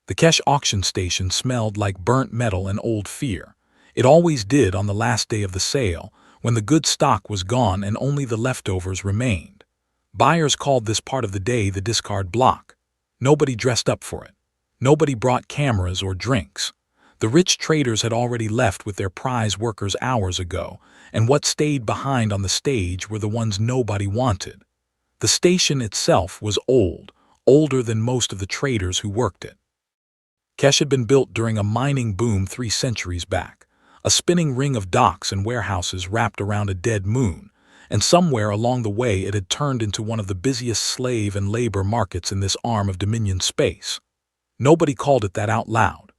The Kesh auction station smelled like burnt metal and old fear. It always did on the last day of the sale, when the good stock was gone and only the leftovers remained. Buyers called this part of the day the discard block. Nobody dressed up for it. Nobody brought cameras or drinks. The rich traders had already left with their prize workers hours ago, and what stayed behind on the stage were the ones nobody wanted. The station itself was old, older than most of the traders who worked it. Kesh had been built during a mining boom 3 centuries back, a spinning ring of docks and warehouses wrapped around a dead moon, and somewhere along the way it had turned into one of the busiest slave and labor markets in this arm of Dominion space. Nobody called it that out loud.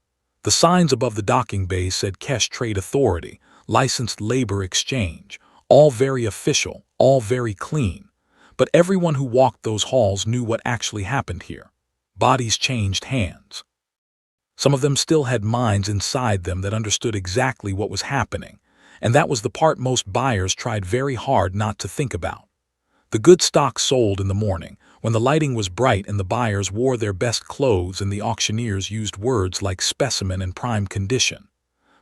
The signs above the docking bays said Kesh Trade Authority, Licensed Labor Exchange, all very official, all very clean. But everyone who walked those halls knew what actually happened here. Bodies changed hands. Some of them still had minds inside them that understood exactly what was happening, and that was the part most buyers tried very hard not to think about. The good stock sold in the morning, when the lighting was bright and the buyers wore their best clothes and the auctioneers used words like specimen and prime condition.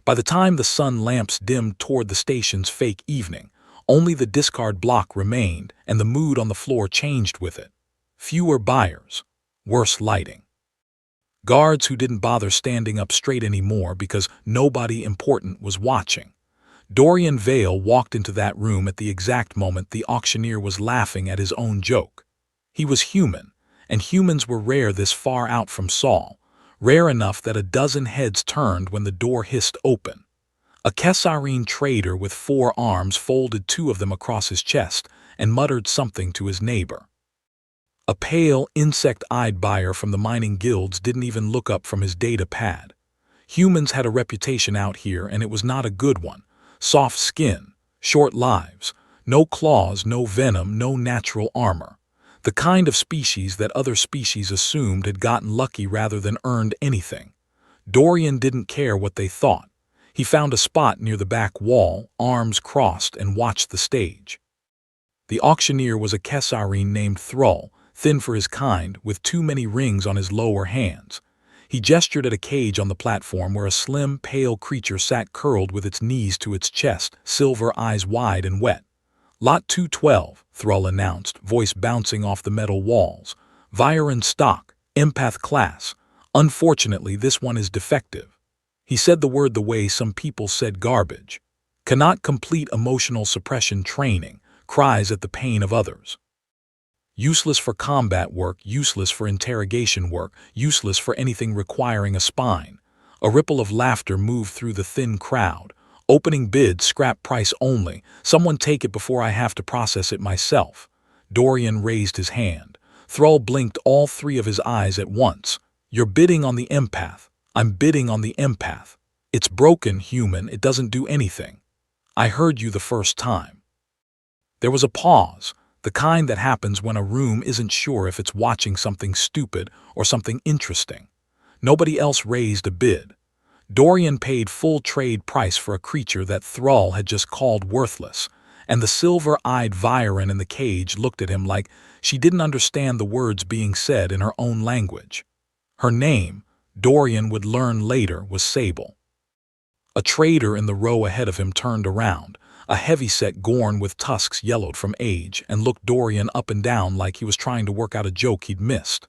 By the time the sun lamps dimmed toward the station's fake evening, only the discard block remained, and the mood on the floor changed with it. Fewer buyers, worse lighting. Guards who didn't bother standing up straight anymore because nobody important was watching. Dorian Vale walked into that room at the exact moment the auctioneer was laughing at his own joke. He was human, and humans were rare this far out from Saul, rare enough that a dozen heads turned when the door hissed open. A Kesarine trader with 4 arms folded 2 of them across his chest and muttered something to his neighbor. A pale, insect-eyed buyer from the mining guilds didn't even look up from his data pad. Humans had a reputation out here, and it was not a good one. Soft skin, short lives, no claws, no venom, no natural armor. The kind of species that other species assumed had gotten lucky rather than earned anything. Dorian didn't care what they thought. He found a spot near the back wall, arms crossed, and watched the stage. The auctioneer was a Kesarine named Thrall, thin for his kind, with too many rings on his lower hands. He gestured at a cage on the platform where a slim, pale creature sat curled with its knees to its chest, silver eyes wide and wet. Lot 212, Thrall announced, voice bouncing off the metal walls. Viren stock, empath class. Unfortunately, this one is defective. He said the word the way some people said garbage. Cannot complete emotional suppression training, cries at the pain of others. Useless for combat work, useless for interrogation work, useless for anything requiring a spine. A ripple of laughter moved through the thin crowd. Opening bid, scrap price only. Someone take it before I have to process it myself. Dorian raised his hand. Thrall blinked all 3 of his eyes at once. You're bidding on the empath. I'm bidding on the empath. It's broken, human. It doesn't do anything. I heard you the first time. There was a pause. The kind that happens when a room isn't sure if it's watching something stupid or something interesting. Nobody else raised a bid. Dorian paid full trade price for a creature that Thrall had just called worthless, and the silver-eyed Viren in the cage looked at him like she didn't understand the words being said in her own language. Her name, Dorian would learn later, was Sable. A trader in the row ahead of him turned around. A heavyset Gorn with tusks yellowed from age and looked Dorian up and down like he was trying to work out a joke he'd missed.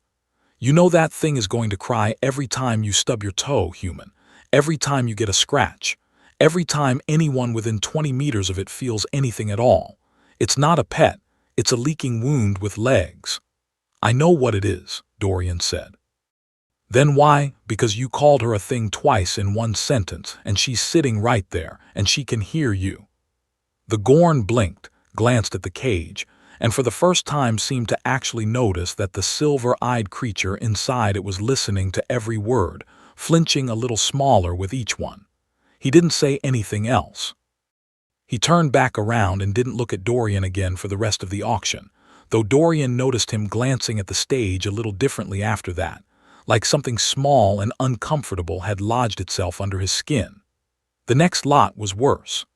You know that thing is going to cry every time you stub your toe, human. Every time you get a scratch. Every time anyone within 20 meters of it feels anything at all. It's not a pet. It's a leaking wound with legs. I know what it is, Dorian said. Then why? Because you called her a thing twice in one sentence, and she's sitting right there, and she can hear you. The Gorn blinked, glanced at the cage, and for the first time seemed to actually notice that the silver-eyed creature inside it was listening to every word, flinching a little smaller with each one. He didn't say anything else. He turned back around and didn't look at Dorian again for the rest of the auction, though Dorian noticed him glancing at the stage a little differently after that, like something small and uncomfortable had lodged itself under his skin. The next lot was worse.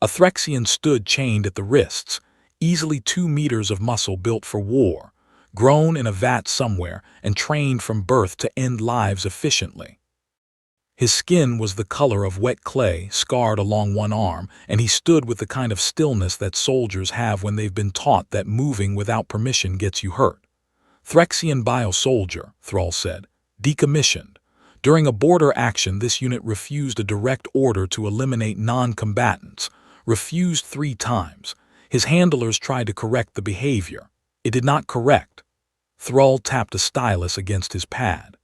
A Threxian stood chained at the wrists, easily 2 meters of muscle built for war, grown in a vat somewhere and trained from birth to end lives efficiently. His skin was the color of wet clay, scarred along one arm, and he stood with the kind of stillness that soldiers have when they've been taught that moving without permission gets you hurt. Threxian bio-soldier, Thrall said. Decommissioned. During a border action, this unit refused a direct order to eliminate non-combatants. Refused 3 times. His handlers tried to correct the behavior. It did not correct. Thrall tapped a stylus against his pad.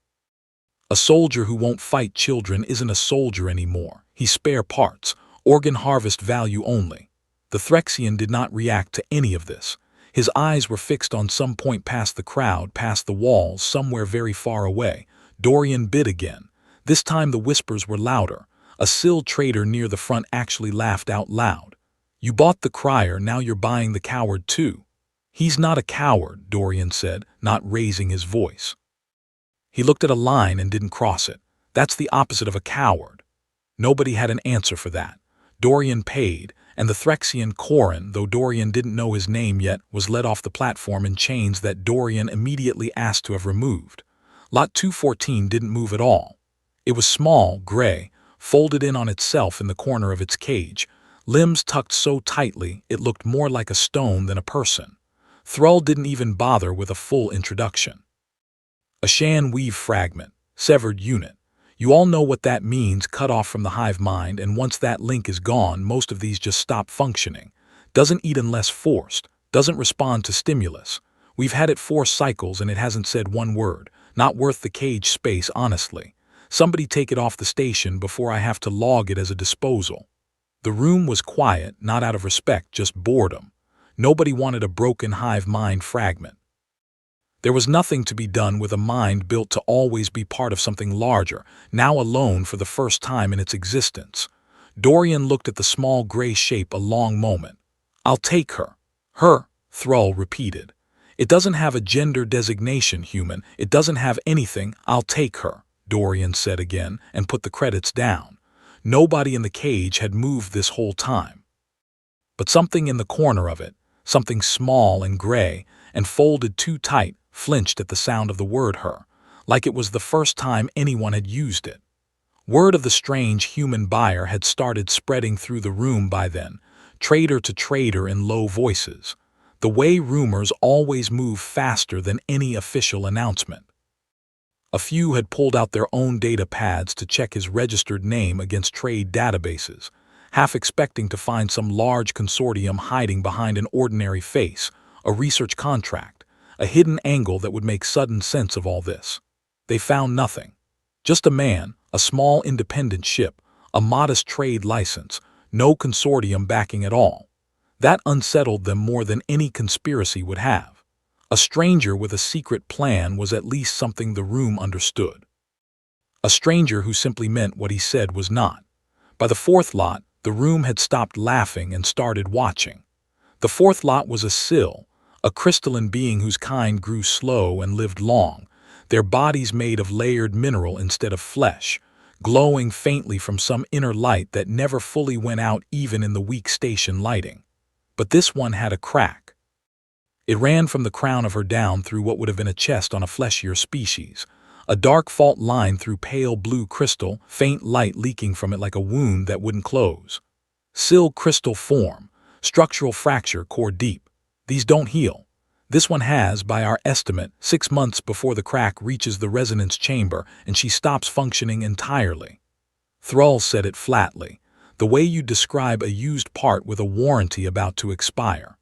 A soldier who won't fight children isn't a soldier anymore. He's spare parts, organ harvest value only. The Threxian did not react to any of this. His eyes were fixed on some point past the crowd, past the walls, somewhere very far away. Dorian bid again. This time the whispers were louder. A Sill trader near the front actually laughed out loud. You bought the crier, now you're buying the coward too. He's not a coward, Dorian said, not raising his voice. He looked at a line and didn't cross it. That's the opposite of a coward. Nobody had an answer for that. Dorian paid, and the Threxian Corin, though Dorian didn't know his name yet, was led off the platform in chains that Dorian immediately asked to have removed. Lot 214 didn't move at all. It was small, gray, folded in on itself in the corner of its cage, limbs tucked so tightly it looked more like a stone than a person. Thrall didn't even bother with a full introduction. A Shan weave fragment, severed unit. You all know what that means, cut off from the hive mind, and once that link is gone, most of these just stop functioning. Doesn't eat unless forced, doesn't respond to stimulus. We've had it 4 cycles and it hasn't said one word. Not worth the cage space, honestly. Somebody take it off the station before I have to log it as a disposal. The room was quiet, not out of respect, just boredom. Nobody wanted a broken hive mind fragment. There was nothing to be done with a mind built to always be part of something larger, now alone for the first time in its existence. Dorian looked at the small gray shape a long moment. I'll take her. Her, Thrall repeated. It doesn't have a gender designation, human. It doesn't have anything. I'll take her, Dorian said again and put the credits down. Nobody in the cage had moved this whole time. But something in the corner of it, something small and gray and folded too tight, flinched at the sound of the word her, like it was the first time anyone had used it. Word of the strange human buyer had started spreading through the room by then, trader to trader in low voices. The way rumors always move faster than any official announcement. A few had pulled out their own data pads to check his registered name against trade databases, half expecting to find some large consortium hiding behind an ordinary face, a research contract, a hidden angle that would make sudden sense of all this. They found nothing. Just a man, a small independent ship, a modest trade license, no consortium backing at all. That unsettled them more than any conspiracy would have. A stranger with a secret plan was at least something the room understood. A stranger who simply meant what he said was not. By the 4th lot, the room had stopped laughing and started watching. The 4th lot was a Sill, a crystalline being whose kind grew slow and lived long, their bodies made of layered mineral instead of flesh, glowing faintly from some inner light that never fully went out even in the weak station lighting. But this one had a crack. It ran from the crown of her down through what would have been a chest on a fleshier species, a dark fault line through pale blue crystal, faint light leaking from it like a wound that wouldn't close. Sill crystal form, structural fracture core deep. These don't heal. This one has, by our estimate, 6 months before the crack reaches the resonance chamber and she stops functioning entirely. Thrall said it flatly, the way you describe a used part with a warranty about to expire.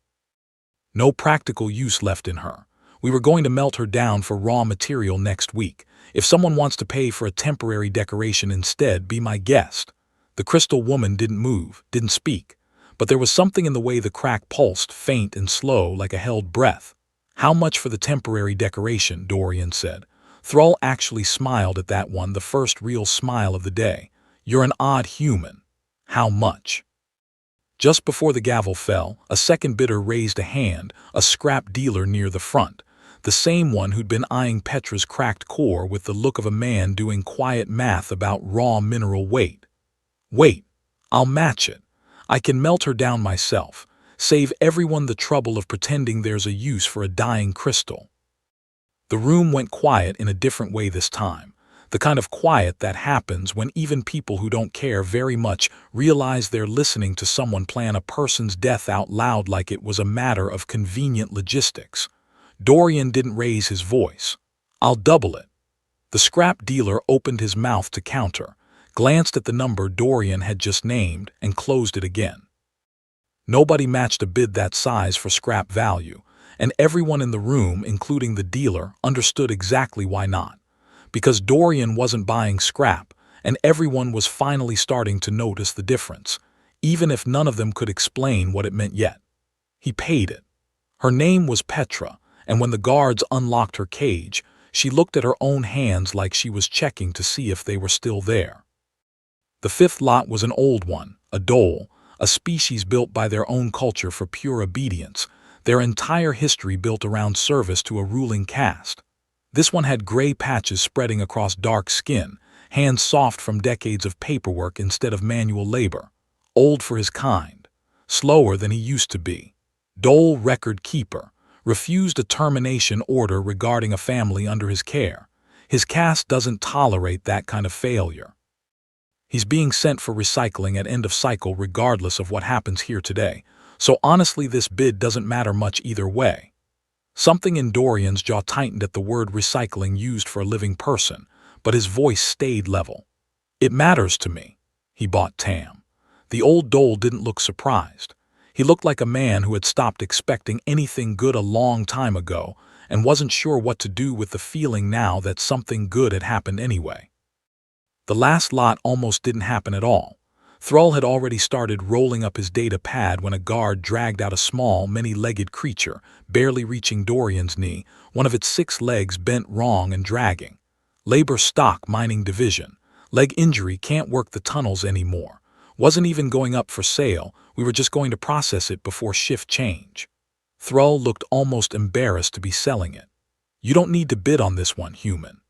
No practical use left in her. We were going to melt her down for raw material next week. If someone wants to pay for a temporary decoration instead, be my guest. The crystal woman didn't move, didn't speak. But there was something in the way the crack pulsed, faint and slow, like a held breath. How much for the temporary decoration, Dorian said. Thrall actually smiled at that one, the first real smile of the day. You're an odd human. How much? Just before the gavel fell, a second bidder raised a hand, a scrap dealer near the front, the same one who'd been eyeing Petra's cracked core with the look of a man doing quiet math about raw mineral weight. Wait, I'll match it. I can melt her down myself, save everyone the trouble of pretending there's a use for a dying crystal. The room went quiet in a different way this time. The kind of quiet that happens when even people who don't care very much realize they're listening to someone plan a person's death out loud like it was a matter of convenient logistics. Dorian didn't raise his voice. "I'll double it." The scrap dealer opened his mouth to counter, glanced at the number Dorian had just named, and closed it again. Nobody matched a bid that size for scrap value, and everyone in the room, including the dealer, understood exactly why not. Because Dorian wasn't buying scrap, and everyone was finally starting to notice the difference, even if none of them could explain what it meant yet. He paid it. Her name was Petra, and when the guards unlocked her cage, she looked at her own hands like she was checking to see if they were still there. The fifth lot was an old one, a dhole, a species built by their own culture for pure obedience, their entire history built around service to a ruling caste. This one had gray patches spreading across dark skin, hands soft from decades of paperwork instead of manual labor. Old for his kind. Slower than he used to be. Dhole record keeper. Refused a termination order regarding a family under his care. His caste doesn't tolerate that kind of failure. He's being sent for recycling at end of cycle regardless of what happens here today, so honestly this bid doesn't matter much either way. Something in Dorian's jaw tightened at the word recycling used for a living person, but his voice stayed level. "It matters to me." He bought Tam. The old dhole didn't look surprised. He looked like a man who had stopped expecting anything good a long time ago and wasn't sure what to do with the feeling now that something good had happened anyway. The last lot almost didn't happen at all. Thrall had already started rolling up his data pad when a guard dragged out a small, many-legged creature, barely reaching Dorian's knee, one of its 6 legs bent wrong and dragging. Labor stock mining division. Leg injury, can't work the tunnels anymore. Wasn't even going up for sale, we were just going to process it before shift change. Thrall looked almost embarrassed to be selling it. "You don't need to bid on this one, human."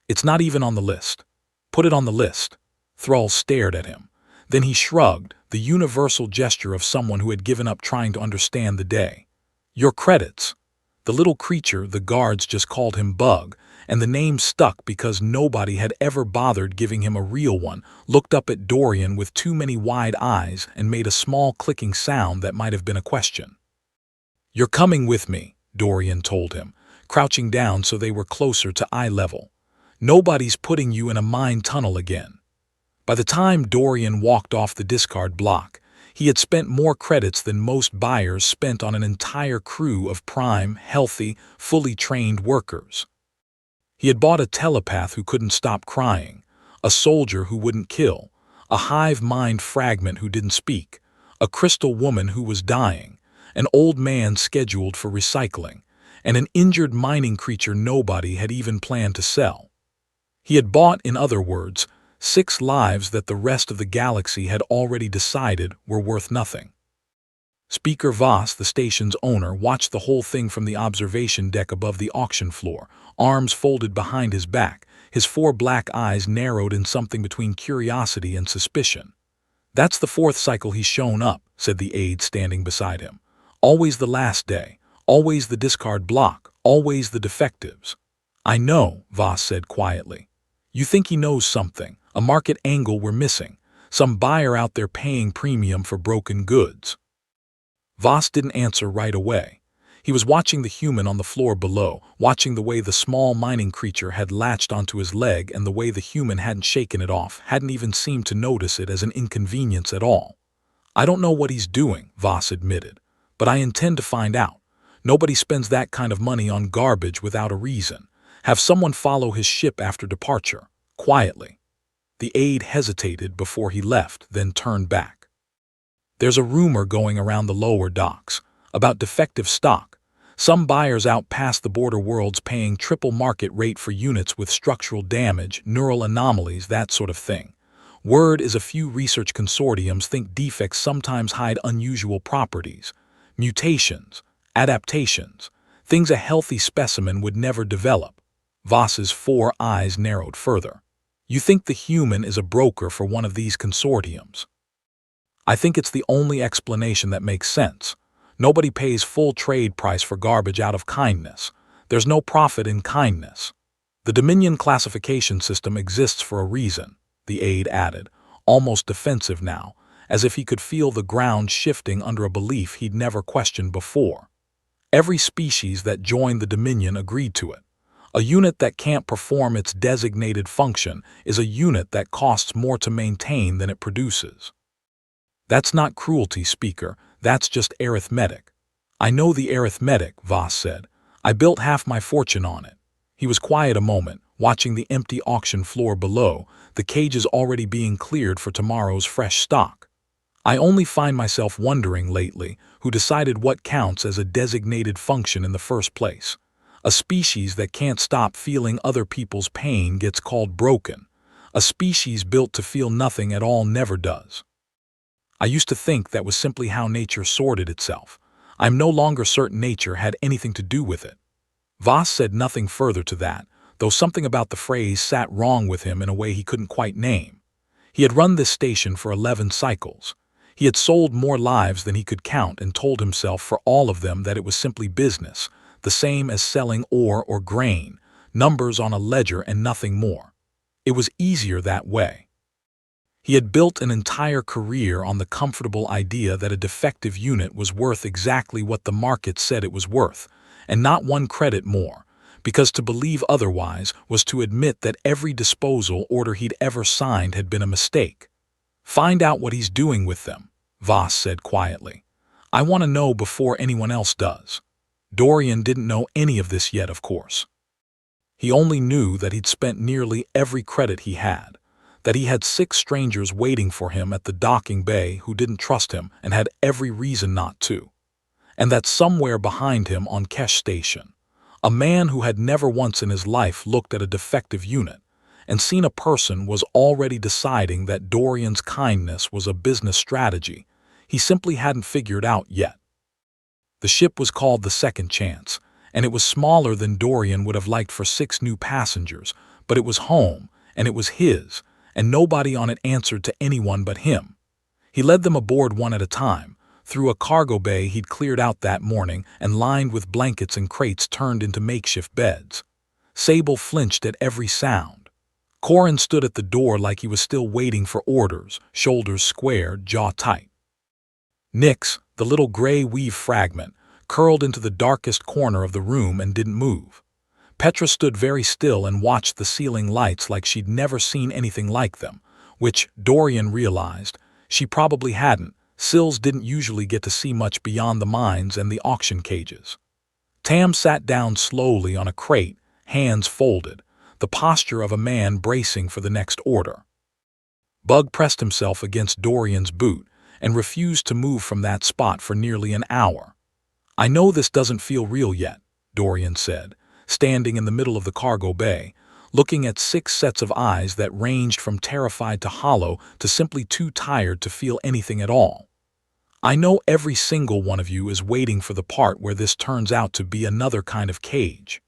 "It's not even on the list." "Put it on the list." Thrall stared at him. Then he shrugged, the universal gesture of someone who had given up trying to understand the day. "Your credits." The little creature, the guards just called him Bug, and the name stuck because nobody had ever bothered giving him a real one, looked up at Dorian with too many wide eyes and made a small clicking sound that might have been a question. "You're coming with me," Dorian told him, crouching down so they were closer to eye level. "Nobody's putting you in a mine tunnel again." By the time Dorian walked off the discard block, he had spent more credits than most buyers spent on an entire crew of prime, healthy, fully trained workers. He had bought a telepath who couldn't stop crying, a soldier who wouldn't kill, a hive mind fragment who didn't speak, a crystal woman who was dying, an old man scheduled for recycling, and an injured mining creature nobody had even planned to sell. He had bought, in other words, 6 lives that the rest of the galaxy had already decided were worth nothing. Speaker Voss, the station's owner, watched the whole thing from the observation deck above the auction floor, arms folded behind his back, his 4 black eyes narrowed in something between curiosity and suspicion. "That's the 4th cycle he's shown up," said the aide standing beside him. "Always the last day, always the discard block, always the defectives." "I know," Voss said quietly. "You think he knows something, a market angle we're missing, some buyer out there paying premium for broken goods." Voss didn't answer right away. He was watching the human on the floor below, watching the way the small mining creature had latched onto his leg and the way the human hadn't shaken it off, hadn't even seemed to notice it as an inconvenience at all. "I don't know what he's doing," Voss admitted, "but I intend to find out. Nobody spends that kind of money on garbage without a reason. Have someone follow his ship after departure, quietly." The aide hesitated before he left, then turned back. "There's a rumor going around the lower docks about defective stock. Some buyers out past the border worlds paying triple market rate for units with structural damage, neural anomalies, that sort of thing. Word is a few research consortiums think defects sometimes hide unusual properties, mutations, adaptations, things a healthy specimen would never develop." Voss's 4 eyes narrowed further. "You think the human is a broker for one of these consortiums?" "I think it's the only explanation that makes sense. Nobody pays full trade price for garbage out of kindness. There's no profit in kindness. The Dominion classification system exists for a reason, the aide added, almost defensive now, as if he could feel the ground shifting under a belief he'd never questioned before. Every species that joined the Dominion agreed to it. A unit that can't perform its designated function is a unit that costs more to maintain than it produces. That's not cruelty, Speaker, that's just arithmetic. I know the arithmetic, Voss said. I built half my fortune on it. He was quiet a moment, watching the empty auction floor below, the cages already being cleared for tomorrow's fresh stock. I only find myself wondering lately who decided what counts as a designated function in the first place. A species that can't stop feeling other people's pain gets called broken. A species built to feel nothing at all never does. I used to think that was simply how nature sorted itself. I'm no longer certain nature had anything to do with it. Voss said nothing further to that, though something about the phrase sat wrong with him in a way he couldn't quite name. He had run this station for 11 cycles. He had sold more lives than he could count and told himself for all of them that it was simply business, the same as selling ore or grain, numbers on a ledger and nothing more. It was easier that way. He had built an entire career on the comfortable idea that a defective unit was worth exactly what the market said it was worth, and not one credit more, because to believe otherwise was to admit that every disposal order he'd ever signed had been a mistake. Find out what he's doing with them, Voss said quietly. I want to know before anyone else does. Dorian didn't know any of this yet, of course. He only knew that he'd spent nearly every credit he had, that he had 6 strangers waiting for him at the docking bay who didn't trust him and had every reason not to, and that somewhere behind him on Kesh Station, a man who had never once in his life looked at a defective unit and seen a person was already deciding that Dorian's kindness was a business strategy he simply hadn't figured out yet. The ship was called the Second Chance, and it was smaller than Dorian would have liked for 6 new passengers, but it was home, and it was his, and nobody on it answered to anyone but him. He led them aboard one at a time, through a cargo bay he'd cleared out that morning and lined with blankets and crates turned into makeshift beds. Sable flinched at every sound. Corin stood at the door like he was still waiting for orders, shoulders squared, jaw tight. Nix, the little gray weave fragment, curled into the darkest corner of the room and didn't move. Petra stood very still and watched the ceiling lights like she'd never seen anything like them, which, Dorian realized, she probably hadn't. Sills didn't usually get to see much beyond the mines and the auction cages. Tam sat down slowly on a crate, hands folded, the posture of a man bracing for the next order. Bug pressed himself against Dorian's boot and refused to move from that spot for nearly an hour. I know this doesn't feel real yet, Dorian said, standing in the middle of the cargo bay, looking at 6 sets of eyes that ranged from terrified to hollow to simply too tired to feel anything at all. I know every single one of you is waiting for the part where this turns out to be another kind of cage.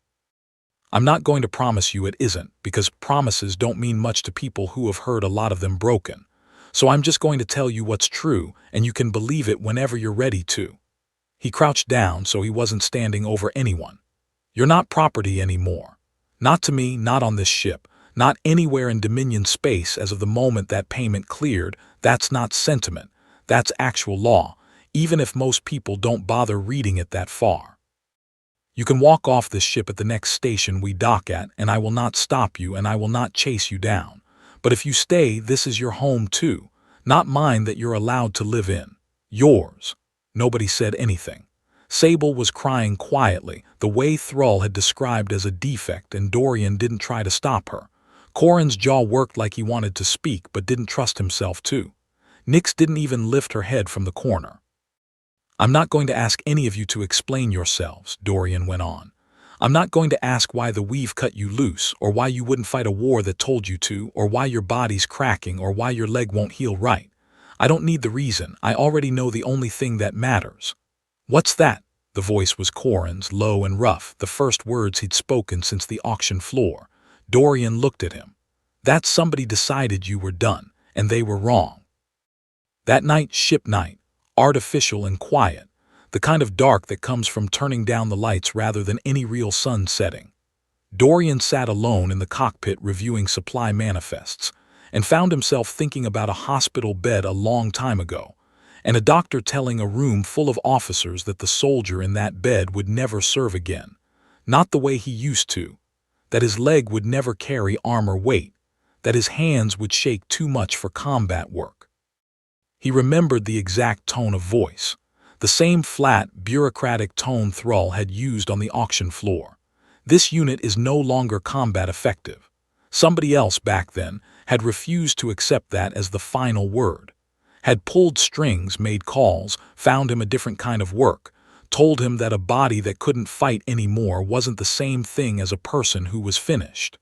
I'm not going to promise you it isn't, because promises don't mean much to people who have heard a lot of them broken. So I'm just going to tell you what's true, and you can believe it whenever you're ready to. He crouched down so he wasn't standing over anyone. You're not property anymore. Not to me, not on this ship, not anywhere in Dominion space as of the moment that payment cleared. That's not sentiment. That's actual law, even if most people don't bother reading it that far. You can walk off this ship at the next station we dock at, and I will not stop you and I will not chase you down. But if you stay, this is your home too, not mine that you're allowed to live in. Yours. Nobody said anything. Sable was crying quietly, the way Thrall had described as a defect, and Dorian didn't try to stop her. Corin's jaw worked like he wanted to speak but didn't trust himself to. Nyx didn't even lift her head from the corner. I'm not going to ask any of you to explain yourselves, Dorian went on. I'm not going to ask why the weave cut you loose, or why you wouldn't fight a war that told you to, or why your body's cracking, or why your leg won't heal right. I don't need the reason. I already know the only thing that matters. What's that? The voice was Corin's, low and rough, the first words he'd spoken since the auction floor. Dorian looked at him. That somebody decided you were done, and they were wrong. That night, ship night, artificial and quiet, the kind of dark that comes from turning down the lights rather than any real sun setting. Dorian sat alone in the cockpit reviewing supply manifests, and found himself thinking about a hospital bed a long time ago, and a doctor telling a room full of officers that the soldier in that bed would never serve again, not the way he used to, that his leg would never carry armor weight, that his hands would shake too much for combat work. He remembered the exact tone of voice, the same flat, bureaucratic tone Thrall had used on the auction floor. This unit is no longer combat effective. Somebody else back then had refused to accept that as the final word, had pulled strings, made calls, found him a different kind of work, told him that a body that couldn't fight anymore wasn't the same thing as a person who was finished.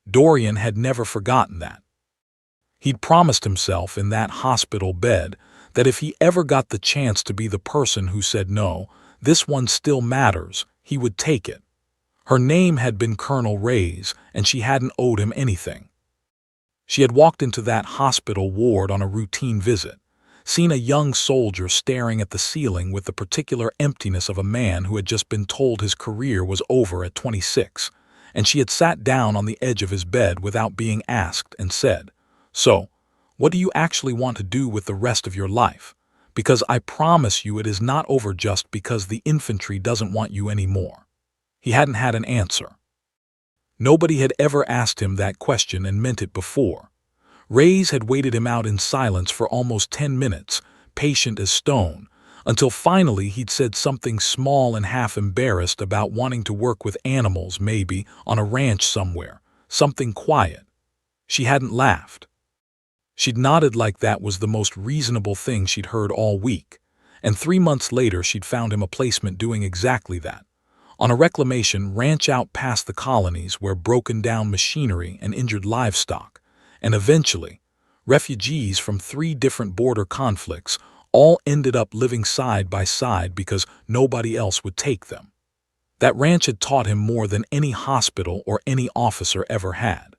Dorian had never forgotten that. He'd promised himself in that hospital bed that if he ever got the chance to be the person who said no, this one still matters, he would take it. Her name had been Colonel Ray's, and she hadn't owed him anything. She had walked into that hospital ward on a routine visit, seen a young soldier staring at the ceiling with the particular emptiness of a man who had just been told his career was over at 26, and she had sat down on the edge of his bed without being asked and said, "So, what do you actually want to do with the rest of your life? Because I promise you it is not over just because the infantry doesn't want you anymore." He hadn't had an answer. Nobody had ever asked him that question and meant it before. Rays had waited him out in silence for almost 10 minutes, patient as stone, until finally he'd said something small and half embarrassed about wanting to work with animals, maybe, on a ranch somewhere, something quiet. She hadn't laughed. She'd nodded like that was the most reasonable thing she'd heard all week, and 3 months later she'd found him a placement doing exactly that, on a reclamation ranch out past the colonies where broken-down machinery and injured livestock, and eventually, refugees from 3 different border conflicts all ended up living side by side because nobody else would take them. That ranch had taught him more than any hospital or any officer ever had.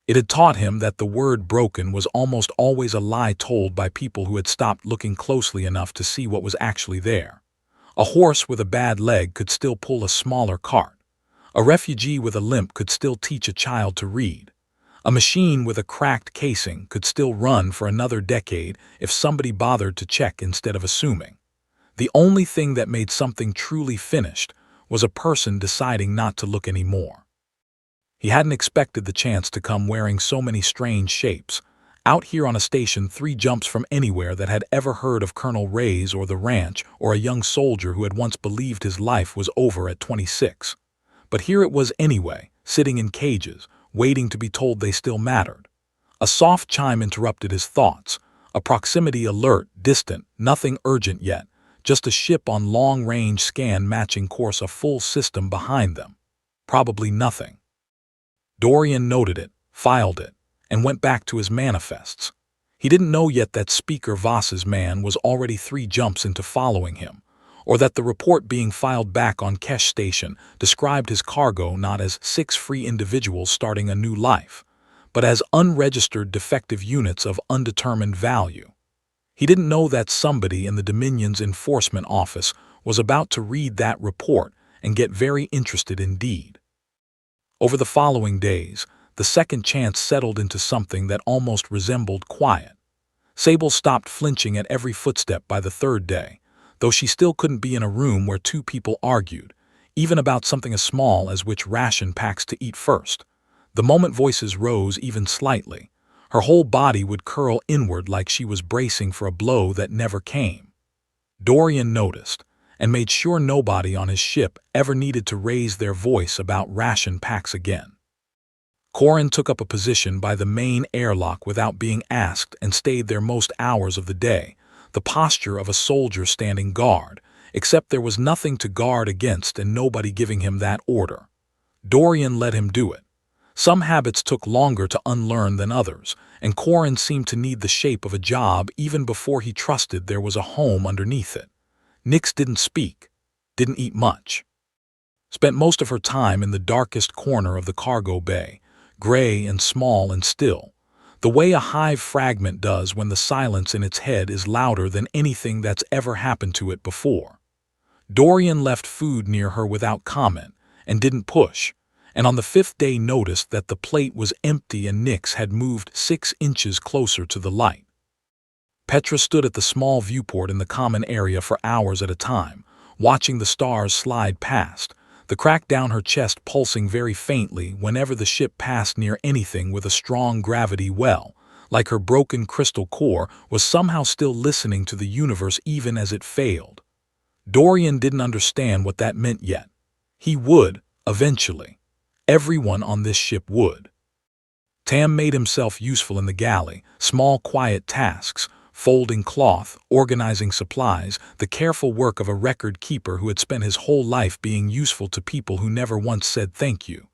It had taught him that the word broken was almost always a lie told by people who had stopped looking closely enough to see what was actually there. A horse with a bad leg could still pull a smaller cart. A refugee with a limp could still teach a child to read. A machine with a cracked casing could still run for another decade if somebody bothered to check instead of assuming. The only thing that made something truly finished was a person deciding not to look anymore. He hadn't expected the chance to come wearing so many strange shapes, out here on a station 3 jumps from anywhere that had ever heard of Colonel Ray's or the ranch or a young soldier who had once believed his life was over at 26. But here it was anyway, sitting in cages, waiting to be told they still mattered. A soft chime interrupted his thoughts, a proximity alert, distant, nothing urgent yet, just a ship on long-range scan matching course, a full system behind them. Probably nothing. Dorian noted it, filed it, and went back to his manifests. He didn't know yet that Speaker Voss's man was already 3 jumps into following him, or that the report being filed back on Kesh Station described his cargo not as 6 free individuals starting a new life, but as unregistered defective units of undetermined value. He didn't know that somebody in the Dominion's enforcement office was about to read that report and get very interested indeed. Over the following days, the second chance settled into something that almost resembled quiet. Sable stopped flinching at every footstep by the 3rd day, though she still couldn't be in a room where 2 people argued, even about something as small as which ration packs to eat first. The moment voices rose even slightly, her whole body would curl inward like she was bracing for a blow that never came. Dorian noticed, and made sure nobody on his ship ever needed to raise their voice about ration packs again. Corin took up a position by the main airlock without being asked and stayed there most hours of the day, the posture of a soldier standing guard, except there was nothing to guard against and nobody giving him that order. Dorian let him do it. Some habits took longer to unlearn than others, and Corin seemed to need the shape of a job even before he trusted there was a home underneath it. Nix didn't speak, didn't eat much. Spent most of her time in the darkest corner of the cargo bay, gray and small and still, the way a hive fragment does when the silence in its head is louder than anything that's ever happened to it before. Dorian left food near her without comment and didn't push, and on the fifth day noticed that the plate was empty and Nyx had moved 6 inches closer to the light. Petra stood at the small viewport in the common area for hours at a time, watching the stars slide past, the crack down her chest pulsing very faintly whenever the ship passed near anything with a strong gravity well, like her broken crystal core was somehow still listening to the universe even as it failed. Dorian didn't understand what that meant yet. He would, eventually. Everyone on this ship would. Tam made himself useful in the galley, small quiet tasks, folding cloth, organizing supplies, the careful work of a record keeper who had spent his whole life being useful to people who never once said thank you.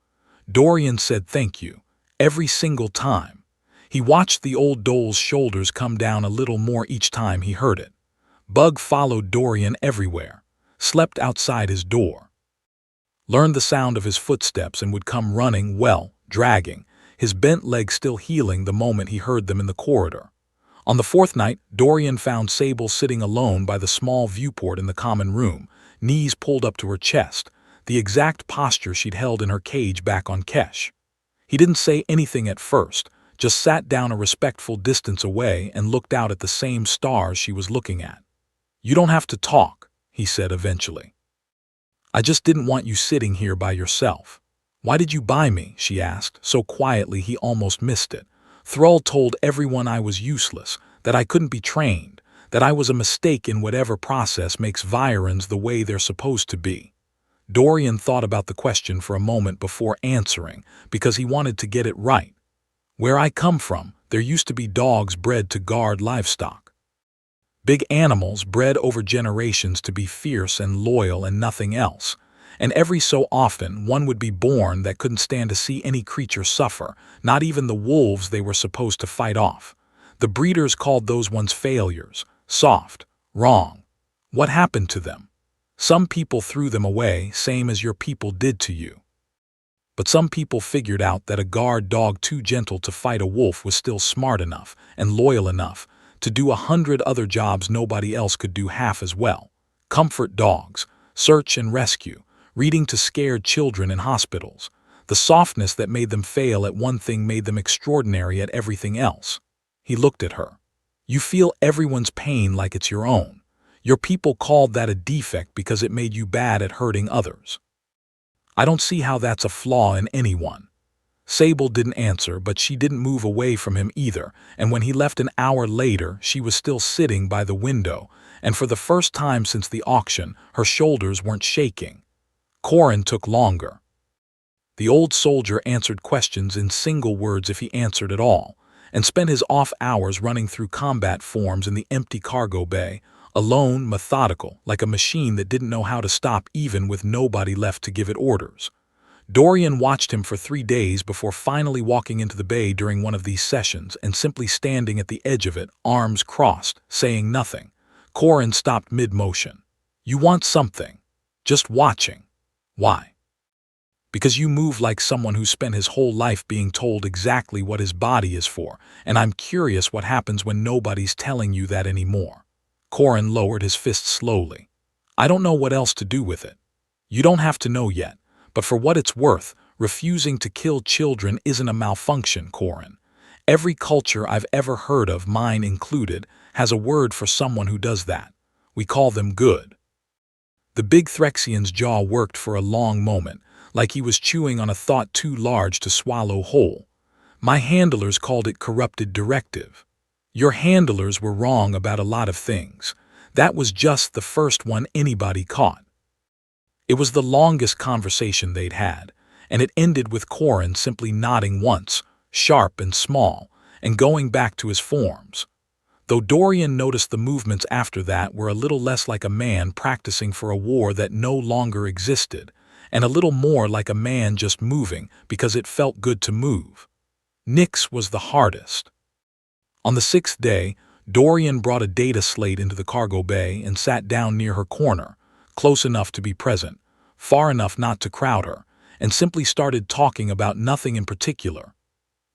Dorian said thank you, every single time. He watched the old dole's shoulders come down a little more each time he heard it. Bug followed Dorian everywhere, slept outside his door, learned the sound of his footsteps and would come running, dragging, his bent legs still healing the moment he heard them in the corridor. On the fourth night, Dorian found Sable sitting alone by the small viewport in the common room, knees pulled up to her chest, the exact posture she'd held in her cage back on Kesh. He didn't say anything at first, just sat down a respectful distance away and looked out at the same stars she was looking at. "You don't have to talk," he said eventually. "I just didn't want you sitting here by yourself." "Why did you buy me?" she asked, so quietly he almost missed it. "Thrall told everyone I was useless, that I couldn't be trained, that I was a mistake in whatever process makes Virans the way they're supposed to be." Dorian thought about the question for a moment before answering, because he wanted to get it right. "Where I come from, there used to be dogs bred to guard livestock. Big animals bred over generations to be fierce and loyal and nothing else. And every so often one would be born that couldn't stand to see any creature suffer, not even the wolves they were supposed to fight off. The breeders called those ones failures, soft, wrong. What happened to them? Some people threw them away, same as your people did to you. But some people figured out that a guard dog too gentle to fight a wolf was still smart enough and loyal enough to do 100 other jobs nobody else could do half as well. Comfort dogs, search and rescue, reading to scared children in hospitals. The softness that made them fail at one thing made them extraordinary at everything else. He looked at her. "You feel everyone's pain like it's your own. Your people called that a defect because it made you bad at hurting others. I don't see how that's a flaw in anyone." Sable didn't answer, but she didn't move away from him either, and when he left an hour later, she was still sitting by the window, and for the first time since the auction, her shoulders weren't shaking. Corin took longer. The old soldier answered questions in single words if he answered at all, and spent his off hours running through combat forms in the empty cargo bay, alone, methodical, like a machine that didn't know how to stop even with nobody left to give it orders. Dorian watched him for 3 days before finally walking into the bay during one of these sessions and simply standing at the edge of it, arms crossed, saying nothing. Corin stopped mid-motion. "You want something. Just watching. Why?" "Because you move like someone who spent his whole life being told exactly what his body is for, and I'm curious what happens when nobody's telling you that anymore." Corin lowered his fist slowly. "I don't know what else to do with it. You don't have to know yet, but for what it's worth, refusing to kill children isn't a malfunction, Corin. Every culture I've ever heard of, mine included, has a word for someone who does that. We call them good." The big Threxian's jaw worked for a long moment, like he was chewing on a thought too large to swallow whole. "My handlers called it corrupted directive." "Your handlers were wrong about a lot of things. That was just the first one anybody caught." It was the longest conversation they'd had, and it ended with Corin simply nodding once, sharp and small, and going back to his forms. Though Dorian noticed the movements after that were a little less like a man practicing for a war that no longer existed, and a little more like a man just moving because it felt good to move. Nyx was the hardest. On the 6th day, Dorian brought a data slate into the cargo bay and sat down near her corner, close enough to be present, far enough not to crowd her, and simply started talking about nothing in particular.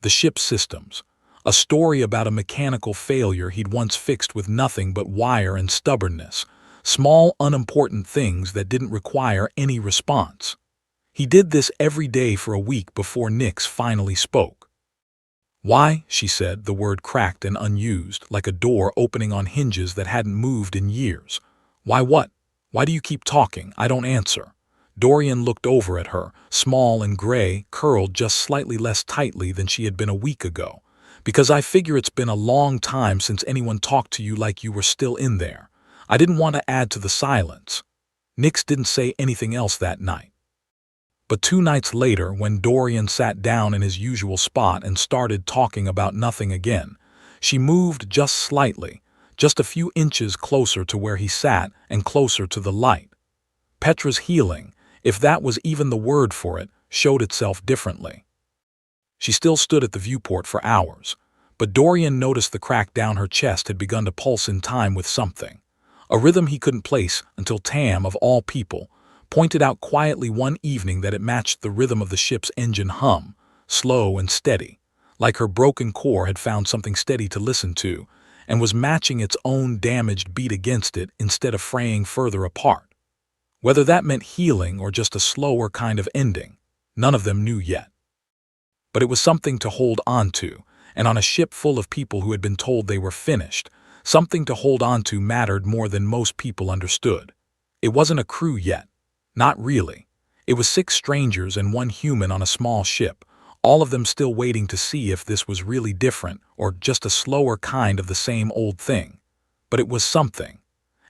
The ship's systems. A story about a mechanical failure he'd once fixed with nothing but wire and stubbornness. small, unimportant things that didn't require any response. He did this every day for a week before Nix finally spoke. "Why?" she said, the word cracked and unused, like a door opening on hinges that hadn't moved in years. "Why what? Why do you keep talking? I don't answer." Dorian looked over at her, small and gray, curled just slightly less tightly than she had been a week ago. "Because I figure it's been a long time since anyone talked to you like you were still in there. I didn't want to add to the silence." Nix didn't say anything else that night. But 2 nights later, when Dorian sat down in his usual spot and started talking about nothing again, she moved just slightly, just a few inches closer to where he sat and closer to the light. Petra's healing, if that was even the word for it, showed itself differently. She still stood at the viewport for hours, but Dorian noticed the crack down her chest had begun to pulse in time with something, a rhythm he couldn't place until Tam, of all people, pointed out quietly one evening that it matched the rhythm of the ship's engine hum, slow and steady, like her broken core had found something steady to listen to, and was matching its own damaged beat against it instead of fraying further apart. Whether that meant healing or just a slower kind of ending, none of them knew yet. But it was something to hold on to, and on a ship full of people who had been told they were finished, something to hold on to mattered more than most people understood. It wasn't a crew yet. Not really. It was 6 strangers and 1 human on a small ship, all of them still waiting to see if this was really different or just a slower kind of the same old thing. But it was something.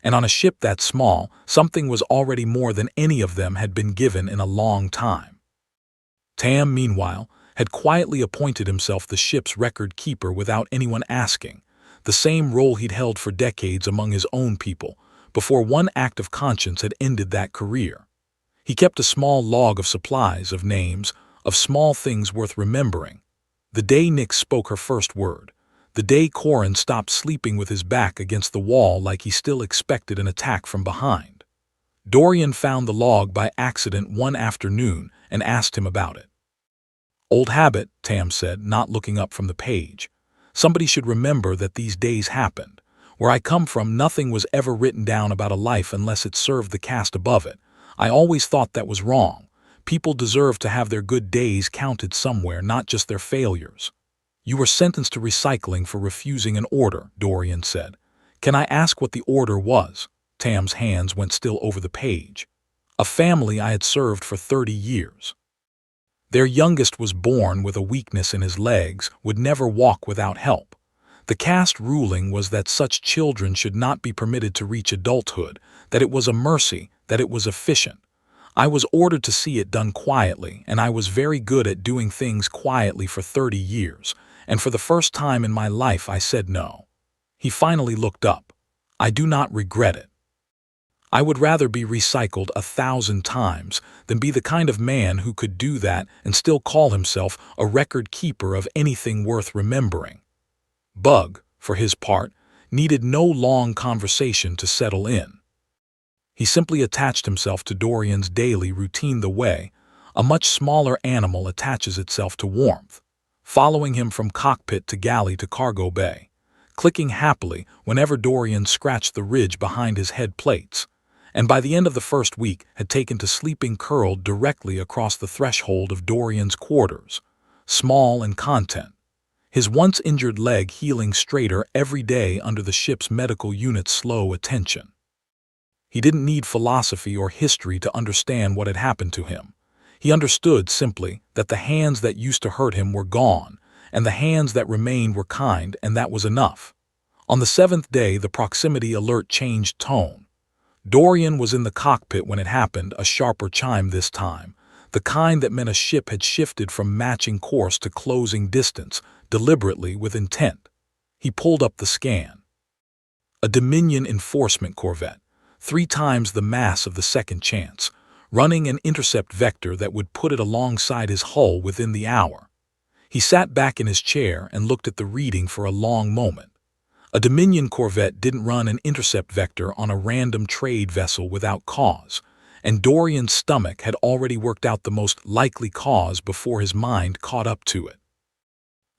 And on a ship that small, something was already more than any of them had been given in a long time. Tam, meanwhile, had quietly appointed himself the ship's record keeper without anyone asking, the same role he'd held for decades among his own people, before one act of conscience had ended that career. He kept a small log of supplies, of names, of small things worth remembering. The day Nix spoke her first word, the day Corin stopped sleeping with his back against the wall like he still expected an attack from behind. Dorian found the log by accident one afternoon and asked him about it. "Old habit," Tam said, not looking up from the page. "Somebody should remember that these days happened. Where I come from, nothing was ever written down about a life unless it served the caste above it. I always thought that was wrong. People deserve to have their good days counted somewhere, not just their failures." "You were sentenced to recycling for refusing an order," Dorian said. "Can I ask what the order was?" Tam's hands went still over the page. "A family I had served for 30 years. Their youngest was born with a weakness in his legs, would never walk without help. The caste ruling was that such children should not be permitted to reach adulthood, that it was a mercy, that it was efficient. I was ordered to see it done quietly, and I was very good at doing things quietly for 30 years, and for the first time in my life I said no." He finally looked up. "I do not regret it. I would rather be recycled 1,000 times than be the kind of man who could do that and still call himself a record keeper of anything worth remembering." Bug, for his part, needed no long conversation to settle in. He simply attached himself to Dorian's daily routine the way a much smaller animal attaches itself to warmth, following him from cockpit to galley to cargo bay, clicking happily whenever Dorian scratched the ridge behind his head plates, and by the end of the first week had taken to sleeping curled directly across the threshold of Dorian's quarters, small and content, his once injured leg healing straighter every day under the ship's medical unit's slow attention. He didn't need philosophy or history to understand what had happened to him. He understood simply that the hands that used to hurt him were gone, and the hands that remained were kind, and that was enough. On the 7th day, the proximity alert changed tone. Dorian was in the cockpit when it happened, a sharper chime this time, the kind that meant a ship had shifted from matching course to closing distance, deliberately with intent. He pulled up the scan. A Dominion enforcement corvette, 3 times the mass of the Second Chance, running an intercept vector that would put it alongside his hull within the hour. He sat back in his chair and looked at the reading for a long moment. A Dominion corvette didn't run an intercept vector on a random trade vessel without cause, and Dorian's stomach had already worked out the most likely cause before his mind caught up to it.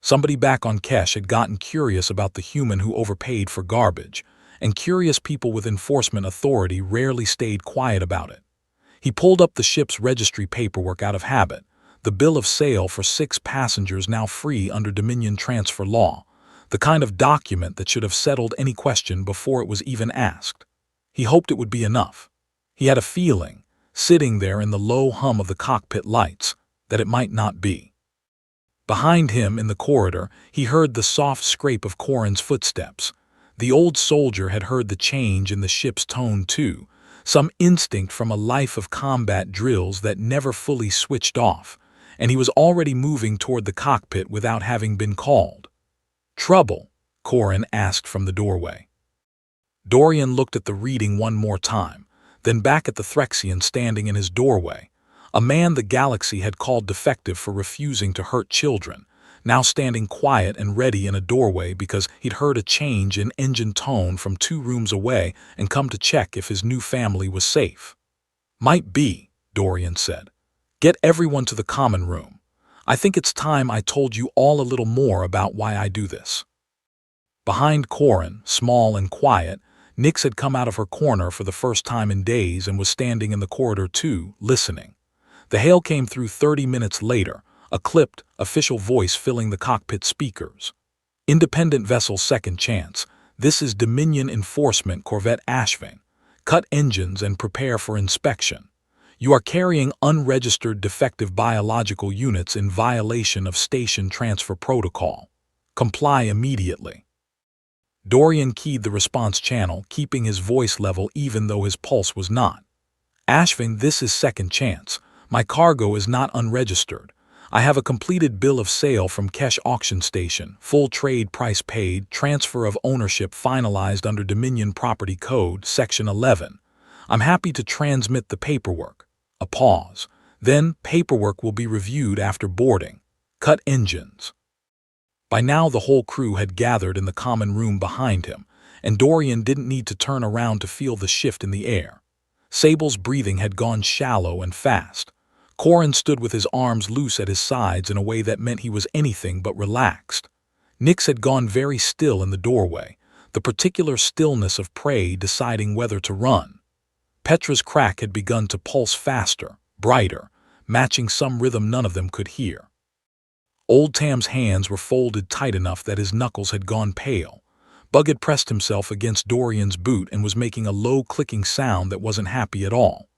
Somebody back on Kesh had gotten curious about the human who overpaid for garbage, and curious people with enforcement authority rarely stayed quiet about it. He pulled up the ship's registry paperwork out of habit, the bill of sale for 6 passengers now free under Dominion transfer law, the kind of document that should have settled any question before it was even asked. He hoped it would be enough. He had a feeling, sitting there in the low hum of the cockpit lights, that it might not be. Behind him in the corridor, he heard the soft scrape of Corin's footsteps. The old soldier had heard the change in the ship's tone too, some instinct from a life of combat drills that never fully switched off, and he was already moving toward the cockpit without having been called. "Trouble?" Corin asked from the doorway. Dorian looked at the reading one more time, then back at the Threxian standing in his doorway, a man the galaxy had called defective for refusing to hurt children, now standing quiet and ready in a doorway because he'd heard a change in engine tone from 2 rooms away and come to check if his new family was safe. "Might be," Dorian said. "Get everyone to the common room. I think it's time I told you all a little more about why I do this." Behind Corin, small and quiet, Nyx had come out of her corner for the first time in days and was standing in the corridor too, listening. The hail came through 30 minutes later, a clipped, official voice filling the cockpit speakers. "Independent vessel Second Chance, this is Dominion Enforcement Corvette HFY. Cut engines and prepare for inspection. You are carrying unregistered defective biological units in violation of station transfer protocol. Comply immediately." Dorian keyed the response channel, keeping his voice level even though his pulse was not. "HFY, this is Second Chance. My cargo is not unregistered. I have a completed bill of sale from Kesh Auction Station, full trade price paid, transfer of ownership finalized under Dominion Property Code, Section 11. I'm happy to transmit the paperwork." A pause. "Then, paperwork will be reviewed after boarding. Cut engines." By now the whole crew had gathered in the common room behind him, and Dorian didn't need to turn around to feel the shift in the air. Sable's breathing had gone shallow and fast. Corin stood with his arms loose at his sides in a way that meant he was anything but relaxed. Nyx had gone very still in the doorway, the particular stillness of prey deciding whether to run. Petra's crack had begun to pulse faster, brighter, matching some rhythm none of them could hear. Old Tam's hands were folded tight enough that his knuckles had gone pale. Bug had pressed himself against Dorian's boot and was making a low clicking sound that wasn't happy at all.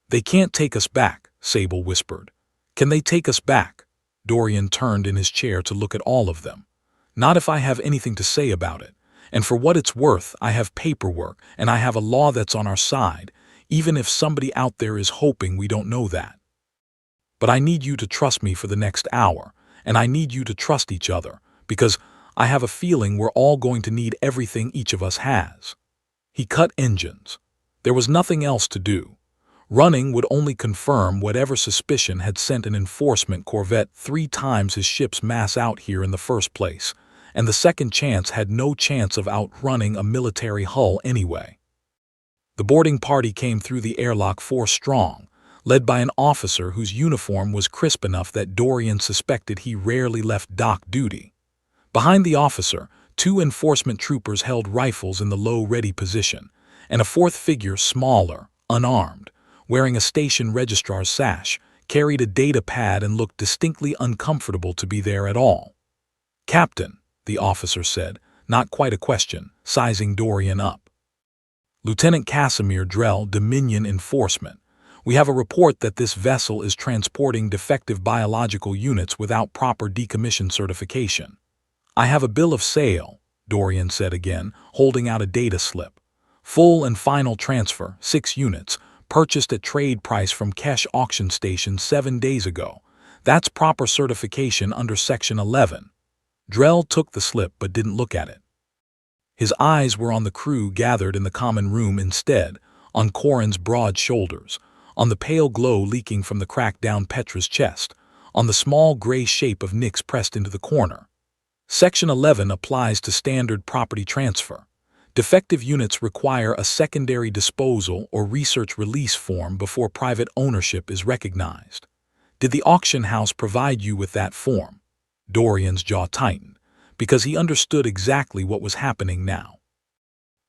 "They can't take us back," Sable whispered. "Can they take us back?" Dorian turned in his chair to look at all of them. "Not if I have anything to say about it. And for what it's worth, I have paperwork, and I have a law that's on our side, even if somebody out there is hoping we don't know that. But I need you to trust me for the next hour, and I need you to trust each other, because I have a feeling we're all going to need everything each of us has." He cut engines. There was nothing else to do. Running would only confirm whatever suspicion had sent an enforcement corvette 3 times his ship's mass out here in the first place, and the Second Chance had no chance of outrunning a military hull anyway. The boarding party came through the airlock 4 strong, led by an officer whose uniform was crisp enough that Dorian suspected he rarely left dock duty. Behind the officer, 2 enforcement troopers held rifles in the low ready position, and a 4th figure, smaller, unarmed, wearing a station registrar's sash, carried a data pad and looked distinctly uncomfortable to be there at all. "Captain," the officer said, not quite a question, sizing Dorian up. "Lieutenant Casimir Drell, Dominion Enforcement. We have a report that this vessel is transporting defective biological units without proper decommission certification." "I have a bill of sale," Dorian said again, holding out a data slip. "Full and final transfer, 6 units, purchased at trade price from Kesh Auction Station 7 days ago. That's proper certification under Section 11. Drell took the slip but didn't look at it. His eyes were on the crew gathered in the common room instead, on Corin's broad shoulders, on the pale glow leaking from the crack down Petra's chest, on the small gray shape of Nyx pressed into the corner. Section 11 applies to standard property transfer. Defective units require a secondary disposal or research release form before private ownership is recognized. Did the auction house provide you with that form? Dorian's jaw tightened, because he understood exactly what was happening now.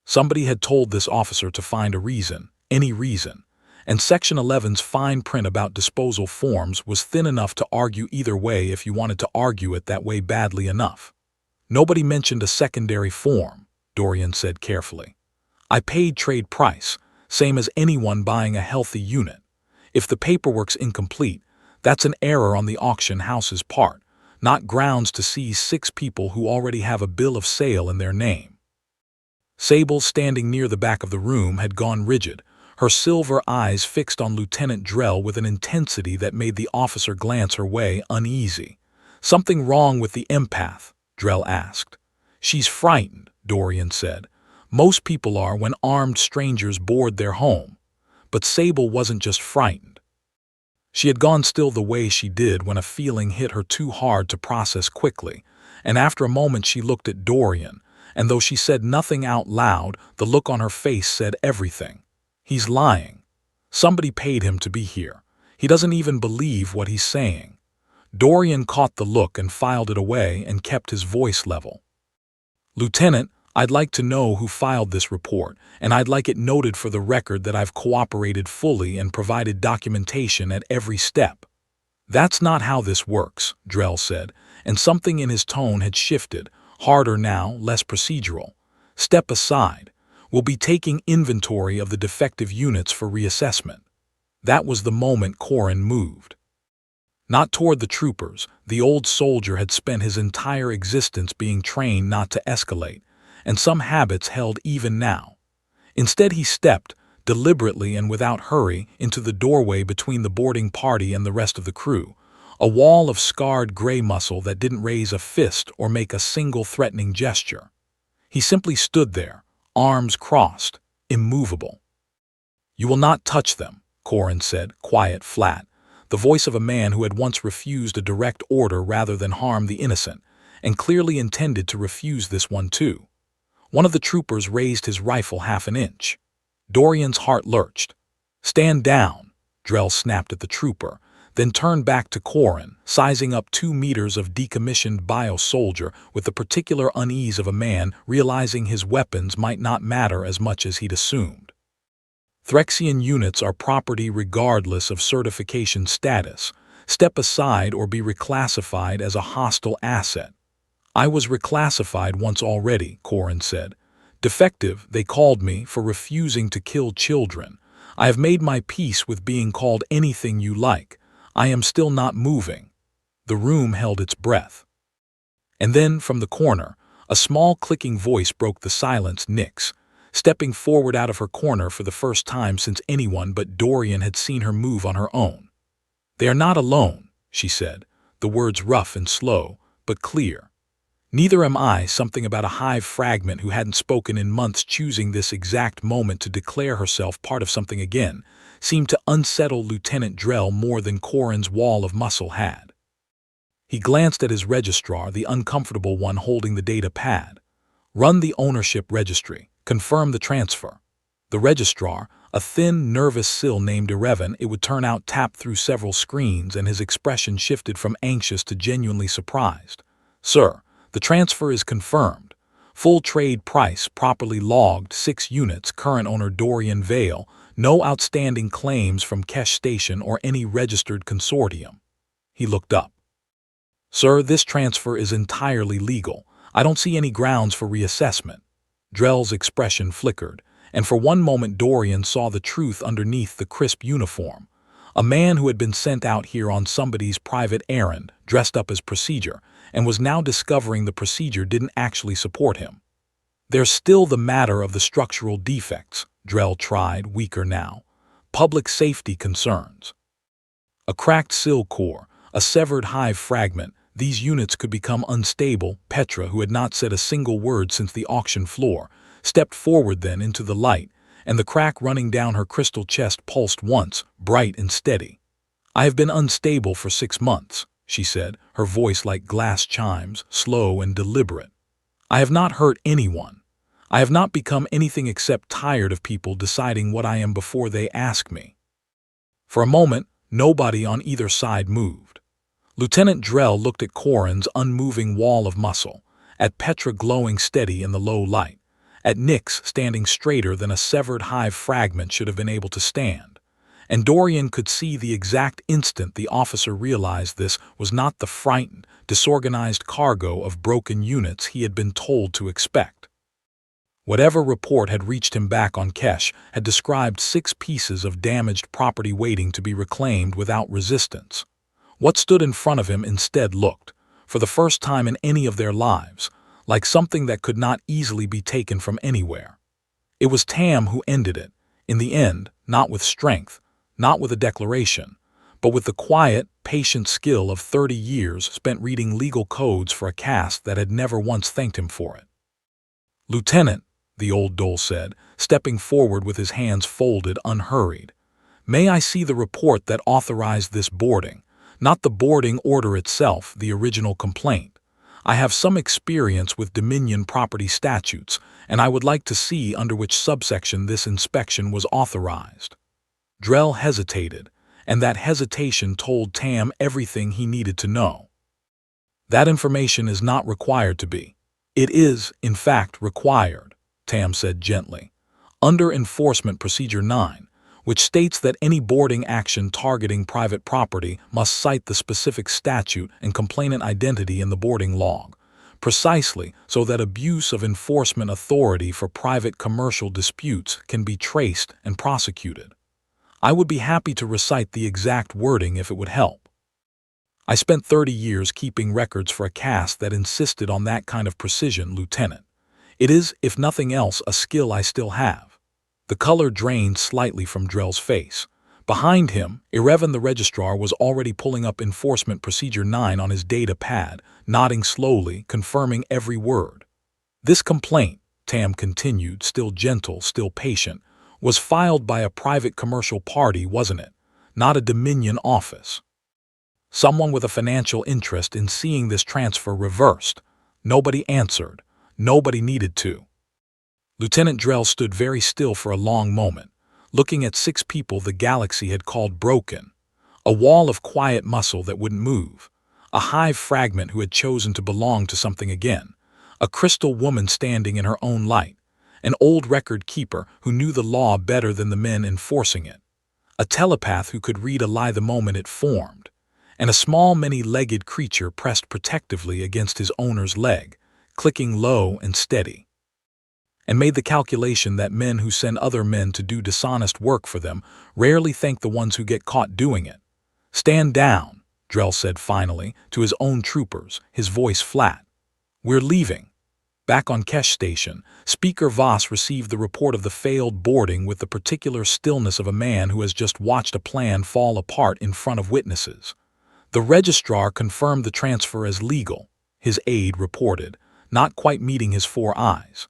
Somebody had told this officer to find a reason, any reason, and Section 11's fine print about disposal forms was thin enough to argue either way if you wanted to argue it that way badly enough. Nobody mentioned a secondary form, Dorian said carefully. I paid trade price, same as anyone buying a healthy unit. If the paperwork's incomplete, that's an error on the auction house's part, not grounds to seize 6 people who already have a bill of sale in their name. Sable, standing near the back of the room, had gone rigid, her silver eyes fixed on Lieutenant Drell with an intensity that made the officer glance her way uneasy. Something wrong with the empath? Drell asked. She's frightened, Dorian said. Most people are when armed strangers board their home. But Sable wasn't just frightened. She had gone still the way she did when a feeling hit her too hard to process quickly, and after a moment she looked at Dorian, and though she said nothing out loud, the look on her face said everything. He's lying. Somebody paid him to be here. He doesn't even believe what he's saying. Dorian caught the look and filed it away and kept his voice level. Lieutenant, I'd like to know who filed this report, and I'd like it noted for the record that I've cooperated fully and provided documentation at every step. That's not how this works, Drell said, and something in his tone had shifted, harder now, less procedural. Step aside. We'll be taking inventory of the defective units for reassessment. That was the moment Corin moved. Not toward the troopers. The old soldier had spent his entire existence being trained not to escalate, and some habits held even now. Instead he stepped, deliberately and without hurry, into the doorway between the boarding party and the rest of the crew, a wall of scarred gray muscle that didn't raise a fist or make a single threatening gesture. He simply stood there, arms crossed, immovable. You will not touch them, Corin said, quiet, flat, the voice of a man who had once refused a direct order rather than harm the innocent, and clearly intended to refuse this one too. One of the troopers raised his rifle half an inch. Dorian's heart lurched. Stand down, Drell snapped at the trooper, then turned back to Corin, sizing up 2 meters of decommissioned bio-soldier with the particular unease of a man realizing his weapons might not matter as much as he'd assumed. Threxian units are property regardless of certification status. Step aside or be reclassified as a hostile asset. I was reclassified once already, Corin said. Defective, they called me for refusing to kill children. I have made my peace with being called anything you like. I am still not moving. The room held its breath. And then, from the corner, a small clicking voice broke the silence. Nyx, stepping forward out of her corner for the first time since anyone but Dorian had seen her move on her own. They are not alone, she said, the words rough and slow, but clear. Neither am I. Something about a hive fragment who hadn't spoken in months choosing this exact moment to declare herself part of something again seemed to unsettle Lieutenant Drell more than Corin's wall of muscle had. He glanced at his registrar, the uncomfortable one holding the data pad. Run the ownership registry. Confirm the transfer. The registrar, a thin, nervous sill named Erevan, it would turn out, tapped through several screens, and his expression shifted from anxious to genuinely surprised. Sir, the transfer is confirmed. Full trade price, properly logged, 6 units, current owner Dorian Vale, no outstanding claims from Kesh Station or any registered consortium. He looked up. Sir, this transfer is entirely legal. I don't see any grounds for reassessment. Drell's expression flickered, and for one moment Dorian saw the truth underneath the crisp uniform. A man who had been sent out here on somebody's private errand, dressed up as procedure, and was now discovering the procedure didn't actually support him. There's still the matter of the structural defects, Drell tried, weaker now. Public safety concerns. A cracked sill core, a severed hive fragment, these units could become unstable. Petra, who had not said a single word since the auction floor, stepped forward then into the light, and the crack running down her crystal chest pulsed once, bright and steady. I have been unstable for 6 months, she said, her voice like glass chimes, slow and deliberate. I have not hurt anyone. I have not become anything except tired of people deciding what I am before they ask me. For a moment, nobody on either side moved. Lieutenant Drell looked at Corin's unmoving wall of muscle, at Petra glowing steady in the low light, at Nyx standing straighter than a severed hive fragment should have been able to stand. And Dorian could see the exact instant the officer realized this was not the frightened, disorganized cargo of broken units he had been told to expect. Whatever report had reached him back on Kesh had described 6 pieces of damaged property waiting to be reclaimed without resistance. What stood in front of him instead looked, for the first time in any of their lives, like something that could not easily be taken from anywhere. It was Tam who ended it, in the end, not with strength, not with a declaration, but with the quiet, patient skill of 30 years spent reading legal codes for a caste that had never once thanked him for it. "Lieutenant," the old dole said, stepping forward with his hands folded, unhurried, "may I see the report that authorized this boarding? Not the boarding order itself, the original complaint. I have some experience with Dominion property statutes, and I would like to see under which subsection this inspection was authorized." Drell hesitated, and that hesitation told Tam everything he needed to know. "That information is not required to be. It is, in fact, required," Tam said gently, "under Enforcement Procedure 9, which states that any boarding action targeting private property must cite the specific statute and complainant identity in the boarding log, precisely so that abuse of enforcement authority for private commercial disputes can be traced and prosecuted. I would be happy to recite the exact wording if it would help. I spent 30 years keeping records for a caste that insisted on that kind of precision, Lieutenant. It is, if nothing else, a skill I still have." The color drained slightly from Drell's face. Behind him, Irevan the registrar was already pulling up Enforcement Procedure 9 on his data pad, nodding slowly, confirming every word. "This complaint," Tam continued, still gentle, still patient, "was filed by a private commercial party, wasn't it? Not a Dominion office. Someone with a financial interest in seeing this transfer reversed. Nobody answered. Nobody needed to." Lieutenant Drell stood very still for a long moment, looking at 6 people the galaxy had called broken. A wall of quiet muscle that wouldn't move. A hive fragment who had chosen to belong to something again. A crystal woman standing in her own light. An old record keeper who knew the law better than the men enforcing it. A telepath who could read a lie the moment it formed. And a small many-legged creature pressed protectively against his owner's leg, clicking low and steady. And made the calculation that men who send other men to do dishonest work for them rarely thank the ones who get caught doing it. "Stand down," Drell said finally, to his own troopers, his voice flat. "We're leaving." Back on Kesh Station, Speaker Voss received the report of the failed boarding with the particular stillness of a man who has just watched a plan fall apart in front of witnesses. The registrar confirmed the transfer as legal, his aide reported, not quite meeting his 4 eyes.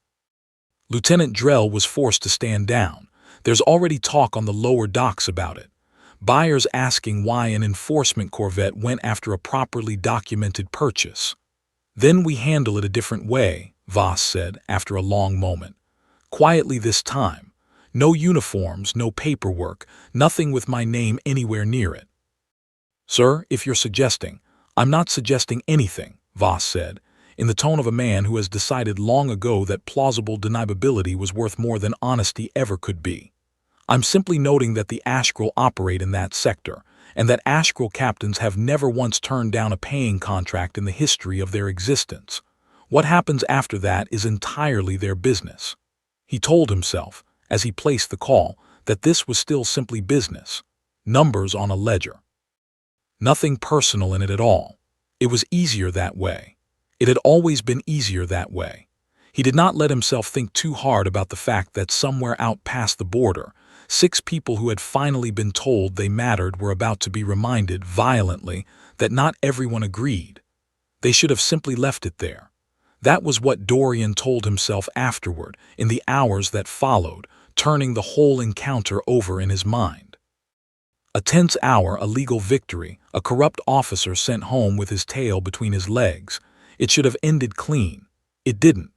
Lieutenant Drell was forced to stand down. There's already talk on the lower docks about it. Buyers asking why an enforcement corvette went after a properly documented purchase. "Then we handle it a different way," Voss said after a long moment. "Quietly this time. No uniforms, no paperwork, nothing with my name anywhere near it." "Sir, if you're suggesting—" "I'm not suggesting anything," Voss said, in the tone of a man who has decided long ago that plausible deniability was worth more than honesty ever could be. "I'm simply noting that the Ashgrel operate in that sector, and that Ashgrel captains have never once turned down a paying contract in the history of their existence. What happens after that is entirely their business." He told himself, as he placed the call, that this was still simply business. Numbers on a ledger. Nothing personal in it at all. It was easier that way. It had always been easier that way. He did not let himself think too hard about the fact that somewhere out past the border, 6 people who had finally been told they mattered were about to be reminded violently that not everyone agreed. They should have simply left it there. That was what Dorian told himself afterward, in the hours that followed, turning the whole encounter over in his mind. A tense hour, a legal victory, a corrupt officer sent home with his tail between his legs. It should have ended clean. It didn't.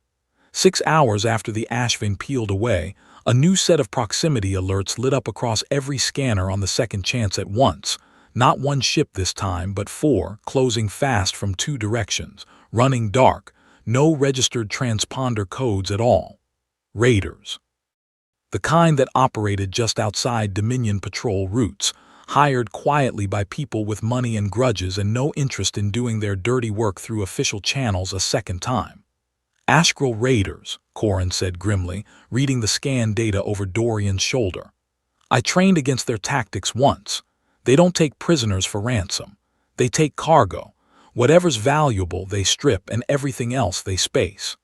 6 hours after the Ashvin peeled away, a new set of proximity alerts lit up across every scanner on the Second Chance at once. Not 1 ship this time, but 4, closing fast from 2 directions, running dark, no registered transponder codes at all. Raiders. The kind that operated just outside Dominion patrol routes, hired quietly by people with money and grudges and no interest in doing their dirty work through official channels a second time. Ashgrel Raiders, Corin said grimly, reading the scan data over Dorian's shoulder. I trained against their tactics once. They don't take prisoners for ransom. They take cargo. Whatever's valuable they strip and everything else they space.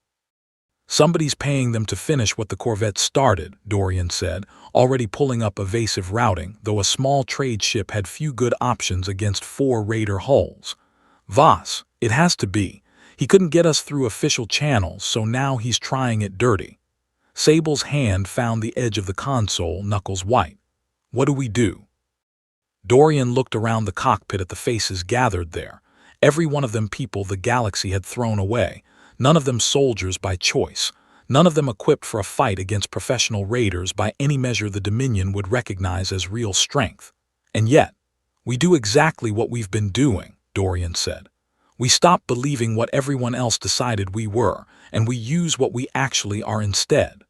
Somebody's paying them to finish what the Corvette started, Dorian said, already pulling up evasive routing, though a small trade ship had few good options against 4 Raider hulls. Voss, it has to be. He couldn't get us through official channels, so now he's trying it dirty. Sable's hand found the edge of the console, knuckles white. What do we do? Dorian looked around the cockpit at the faces gathered there, every one of them people the galaxy had thrown away, none of them soldiers by choice, none of them equipped for a fight against professional raiders by any measure the Dominion would recognize as real strength. And yet, we do exactly what we've been doing, Dorian said. We stop believing what everyone else decided we were, and we use what we actually are instead.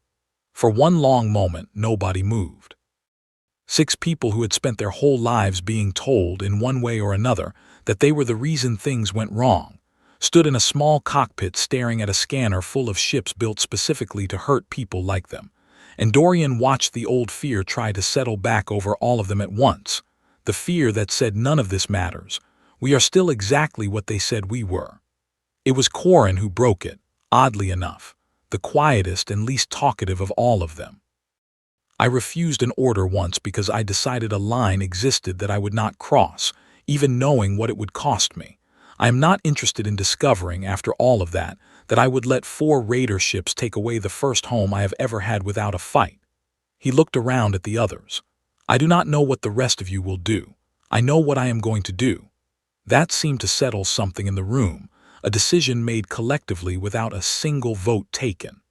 For one long moment, nobody moved. 6 people who had spent their whole lives being told, in one way or another, that they were the reason things went wrong, stood in a small cockpit staring at a scanner full of ships built specifically to hurt people like them, and Dorian watched the old fear try to settle back over all of them at once, the fear that said none of this matters. We are still exactly what they said we were. It was Corin who broke it, oddly enough, the quietest and least talkative of all of them. I refused an order once because I decided a line existed that I would not cross, even knowing what it would cost me. I am not interested in discovering, after all of that, that I would let 4 Raider ships take away the first home I have ever had without a fight. He looked around at the others. I do not know what the rest of you will do. I know what I am going to do. That seemed to settle something in the room, a decision made collectively without a single vote taken.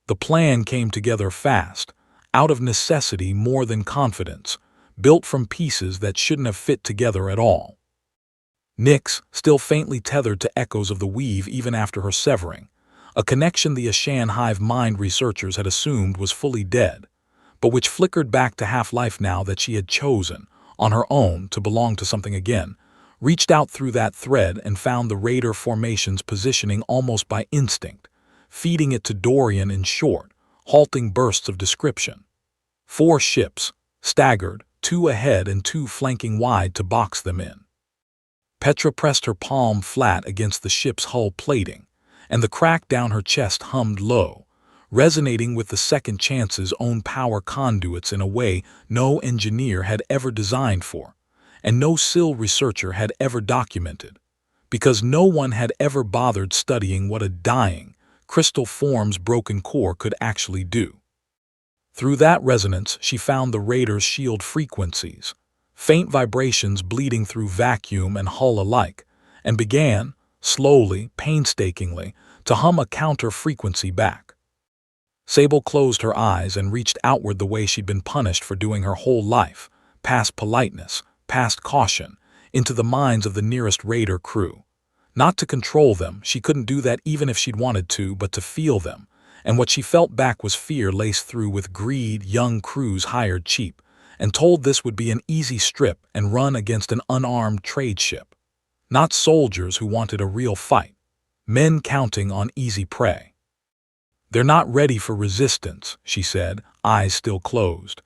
The plan came together fast, out of necessity more than confidence, built from pieces that shouldn't have fit together at all. Nyx, still faintly tethered to echoes of the weave even after her severing, a connection the Ashan hive mind researchers had assumed was fully dead, but which flickered back to half-life now that she had chosen, on her own, to belong to something again, reached out through that thread and found the Raider formation's positioning almost by instinct, feeding it to Dorian in short, halting bursts of description. 4 ships, staggered, 2 ahead and 2 flanking wide to box them in. Petra pressed her palm flat against the ship's hull plating, and the crack down her chest hummed low, resonating with the second chance's own power conduits in a way no engineer had ever designed for, and no SIL researcher had ever documented, because no one had ever bothered studying what a dying, crystal form's broken core could actually do. Through that resonance, she found the Raider's shield frequencies, faint vibrations bleeding through vacuum and hull alike, and began, slowly, painstakingly, to hum a counter-frequency back. Sable closed her eyes and reached outward the way she'd been punished for doing her whole life, past politeness, past caution, into the minds of the nearest Raider crew. Not to control them, she couldn't do that even if she'd wanted to, but to feel them, and what she felt back was fear laced through with greed. Young crews hired cheap, and told this would be an easy strip and run against an unarmed trade ship. Not soldiers who wanted a real fight, men counting on easy prey. They're not ready for resistance, she said, eyes still closed.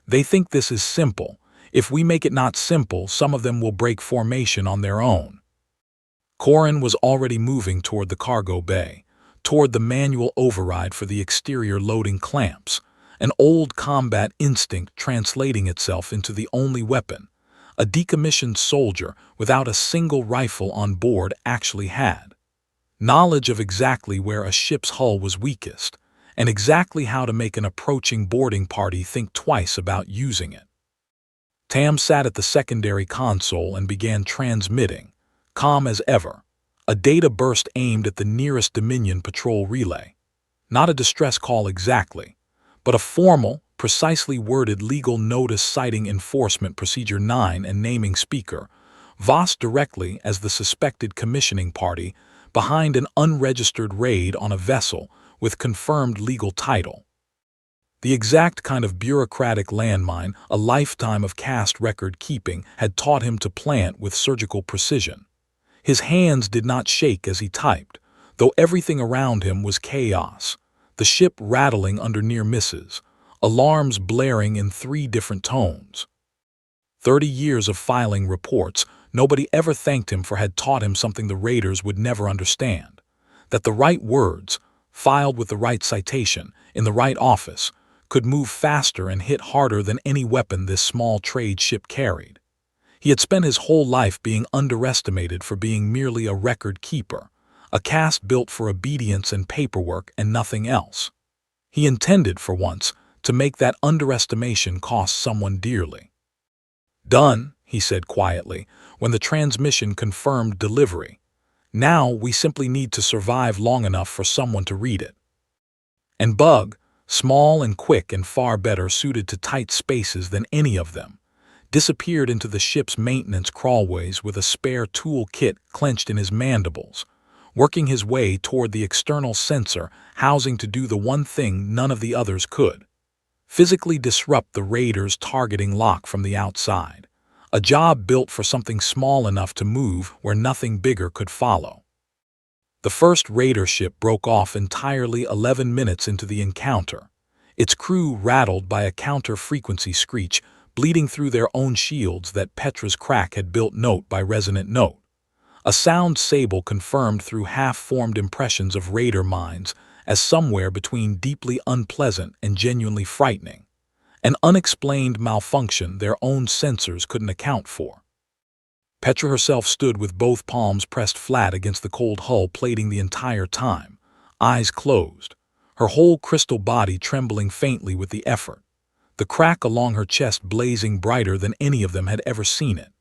They think this is simple. If we make it not simple, some of them will break formation on their own. Corin was already moving toward the cargo bay, toward the manual override for the exterior loading clamps, an old combat instinct translating itself into the only weapon a decommissioned soldier without a single rifle on board actually had. Knowledge of exactly where a ship's hull was weakest, and exactly how to make an approaching boarding party think twice about using it. Tam sat at the secondary console and began transmitting, calm as ever, a data burst aimed at the nearest Dominion patrol relay. Not a distress call exactly, but a formal, precisely worded legal notice citing Enforcement Procedure 9 and naming speaker, Voss directly as the suspected commissioning party behind an unregistered raid on a vessel with confirmed legal title. The exact kind of bureaucratic landmine a lifetime of cast record keeping had taught him to plant with surgical precision. His hands did not shake as he typed, though everything around him was chaos. The ship rattling under near misses, alarms blaring in 3 different tones. 30 years of filing reports, nobody ever thanked him for had taught him something the raiders would never understand. That the right words, filed with the right citation, in the right office, could move faster and hit harder than any weapon this small trade ship carried. He had spent his whole life being underestimated for being merely a record keeper, a caste built for obedience and paperwork and nothing else. He intended, for once, to make that underestimation cost someone dearly. "Done," he said quietly, when the transmission confirmed delivery. "Now we simply need to survive long enough for someone to read it." And Bug, small and quick and far better suited to tight spaces than any of them, disappeared into the ship's maintenance crawlways with a spare tool kit clenched in his mandibles, working his way toward the external sensor housing to do the one thing none of the others could: physically disrupt the raiders' targeting lock from the outside, a job built for something small enough to move where nothing bigger could follow. The first raider ship broke off entirely 11 minutes into the encounter, its crew rattled by a counter-frequency screech bleeding through their own shields that Petra's crack had built note by resonant note. A sound Sable confirmed through half-formed impressions of raider minds as somewhere between deeply unpleasant and genuinely frightening, an unexplained malfunction their own sensors couldn't account for. Petra herself stood with both palms pressed flat against the cold hull plating the entire time, eyes closed, her whole crystal body trembling faintly with the effort, the crack along her chest blazing brighter than any of them had ever seen it.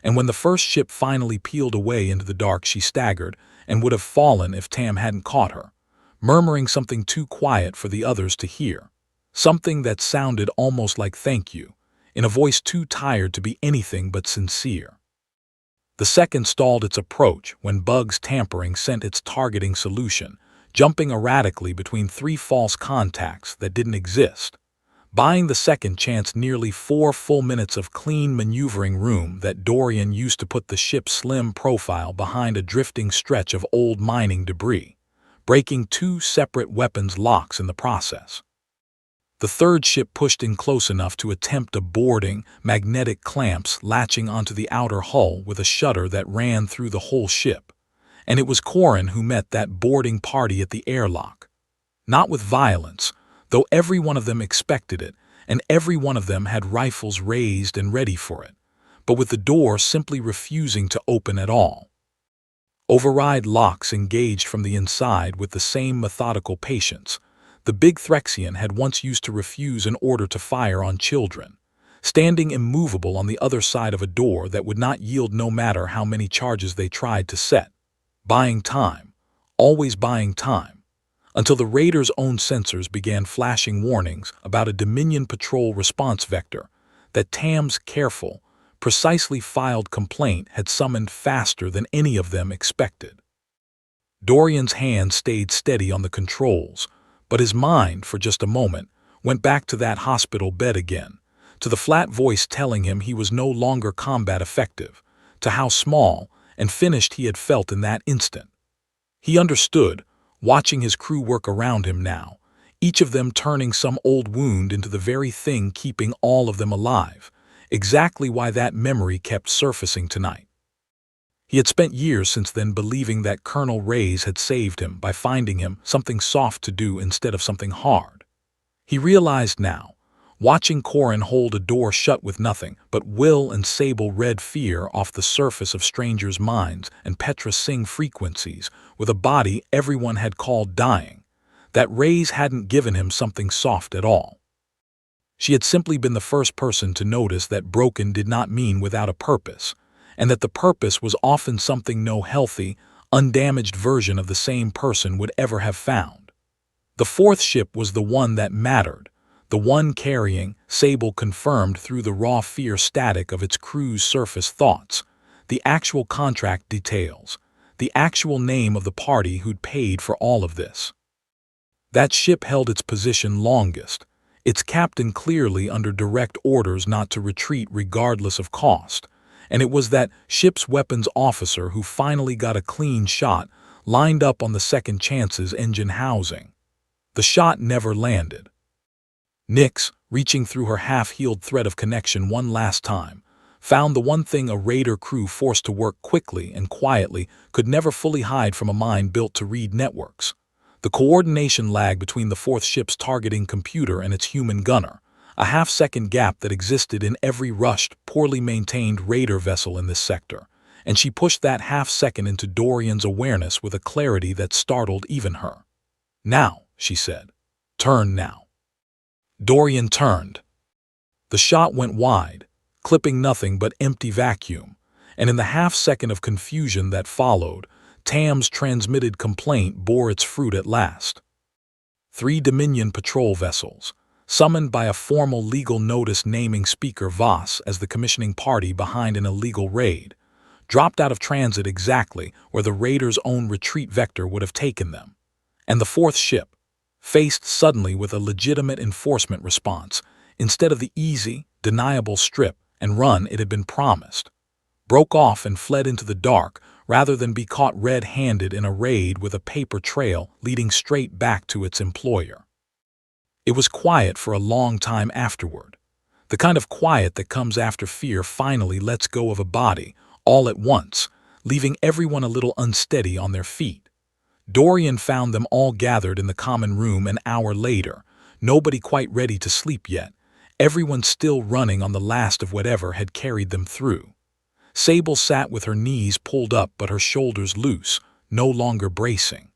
And when the first ship finally peeled away into the dark, she staggered and would have fallen if Tam hadn't caught her, murmuring something too quiet for the others to hear, something that sounded almost like thank you, in a voice too tired to be anything but sincere. The second stalled its approach when Bug's tampering sent its targeting solution, jumping erratically between 3 false contacts that didn't exist, buying the second chance nearly 4 full minutes of clean maneuvering room that Dorian used to put the ship's slim profile behind a drifting stretch of old mining debris, breaking 2 separate weapons locks in the process. The third ship pushed in close enough to attempt a boarding, magnetic clamps latching onto the outer hull with a shutter that ran through the whole ship, and it was Corin who met that boarding party at the airlock. Not with violence, though every one of them expected it, and every one of them had rifles raised and ready for it, but with the door simply refusing to open at all. Override locks engaged from the inside with the same methodical patience the big Threxian had once used to refuse an order to fire on children, standing immovable on the other side of a door that would not yield no matter how many charges they tried to set, buying time, always buying time, until the raiders' own sensors began flashing warnings about a Dominion patrol response vector that Tam's careful, precisely filed complaint had summoned faster than any of them expected. Dorian's hand stayed steady on the controls, but his mind, for just a moment, went back to that hospital bed again, to the flat voice telling him he was no longer combat effective, to how small and finished he had felt in that instant. He understood, watching his crew work around him now, each of them turning some old wound into the very thing keeping all of them alive, exactly why that memory kept surfacing tonight. He had spent years since then believing that Colonel Reyes had saved him by finding him something soft to do instead of something hard. He realized now, watching Corin hold a door shut with nothing but will and sable red fear off the surface of strangers' minds and Petra sing frequencies with a body everyone had called dying, that Reyes hadn't given him something soft at all. She had simply been the first person to notice that broken did not mean without a purpose, and that the purpose was often something no healthy, undamaged version of the same person would ever have found. The fourth ship was the one that mattered, the one carrying, Sable confirmed through the raw fear static of its crew's surface thoughts, the actual contract details, the actual name of the party who'd paid for all of this. That ship held its position longest, its captain clearly under direct orders not to retreat regardless of cost, and it was that ship's weapons officer who finally got a clean shot lined up on the second chance's engine housing. The shot never landed. Nyx, reaching through her half-healed thread of connection one last time, found the one thing a raider crew forced to work quickly and quietly could never fully hide from a mind built to read networks: the coordination lag between the fourth ship's targeting computer and its human gunner, a half-second gap that existed in every rushed, poorly maintained raider vessel in this sector, and she pushed that half-second into Dorian's awareness with a clarity that startled even her. "Now," she said. "Turn now." Dorian turned. The shot went wide, clipping nothing but empty vacuum, and in the half-second of confusion that followed, Tam's transmitted complaint bore its fruit at last. 3 Dominion patrol vessels, summoned by a formal legal notice naming Speaker Voss as the commissioning party behind an illegal raid, dropped out of transit exactly where the raiders' own retreat vector would have taken them. And the fourth ship, faced suddenly with a legitimate enforcement response, instead of the easy, deniable strip and run it had been promised, broke off and fled into the dark rather than be caught red-handed in a raid with a paper trail leading straight back to its employer. It was quiet for a long time afterward, the kind of quiet that comes after fear finally lets go of a body all at once, leaving everyone a little unsteady on their feet. Dorian found them all gathered in the common room an hour later, nobody quite ready to sleep yet, everyone still running on the last of whatever had carried them through. Sable sat with her knees pulled up but her shoulders loose, no longer bracing.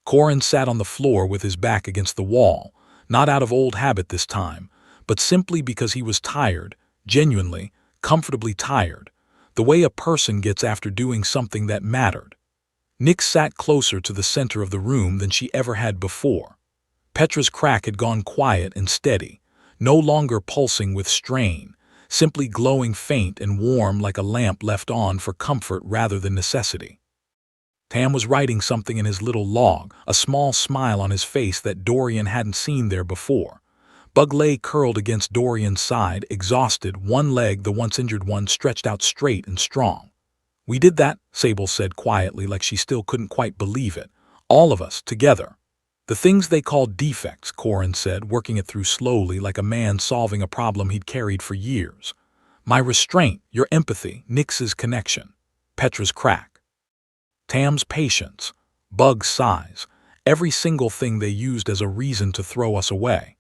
Corin sat on the floor with his back against the wall, not out of old habit this time, but simply because he was tired, genuinely, comfortably tired, the way a person gets after doing something that mattered. Nyx sat closer to the center of the room than she ever had before. Petra's crack had gone quiet and steady, no longer pulsing with strain, simply glowing faint and warm like a lamp left on for comfort rather than necessity. Tam was writing something in his little log, a small smile on his face that Dorian hadn't seen there before. Bug lay curled against Dorian's side, exhausted, one leg, the once injured one, stretched out straight and strong. "We did that," Sable said quietly, like she still couldn't quite believe it. "All of us, together." "The things they call defects," Corin said, working it through slowly like a man solving a problem he'd carried for years. "My restraint, your empathy, Nyx's connection, Petra's crack, Tam's patience, Bug's size, every single thing they used as a reason to throw us away,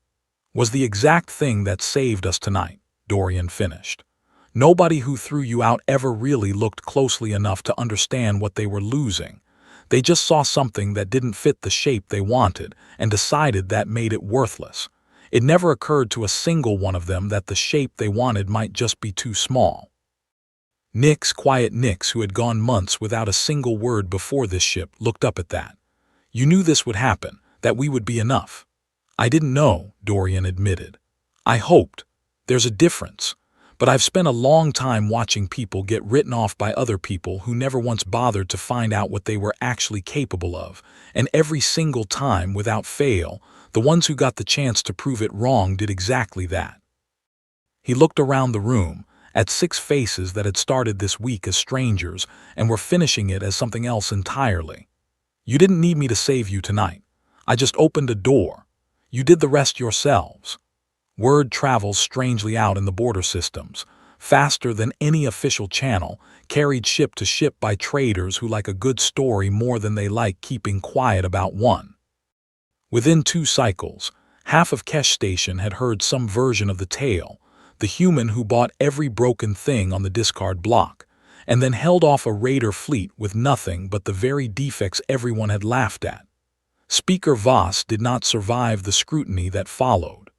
was the exact thing that saved us tonight," Dorian finished. "Nobody who threw you out ever really looked closely enough to understand what they were losing. They just saw something that didn't fit the shape they wanted and decided that made it worthless. It never occurred to a single one of them that the shape they wanted might just be too small." Nyx, quiet Nyx, who had gone months without a single word before this ship, looked up at that. "You knew this would happen, that we would be enough." "I didn't know," Dorian admitted. "I hoped. There's a difference. But I've spent a long time watching people get written off by other people who never once bothered to find out what they were actually capable of, and every single time, without fail, the ones who got the chance to prove it wrong did exactly that." He looked around the room, at 6 faces that had started this week as strangers and were finishing it as something else entirely. "You didn't need me to save you tonight. I just opened a door. You did the rest yourselves." Word travels strangely out in the border systems, faster than any official channel, carried ship to ship by traders who like a good story more than they like keeping quiet about one. Within 2 cycles, half of Kesh Station had heard some version of the tale, the human who bought every broken thing on the discard block, and then held off a raider fleet with nothing but the very defects everyone had laughed at. Speaker Voss did not survive the scrutiny that followed.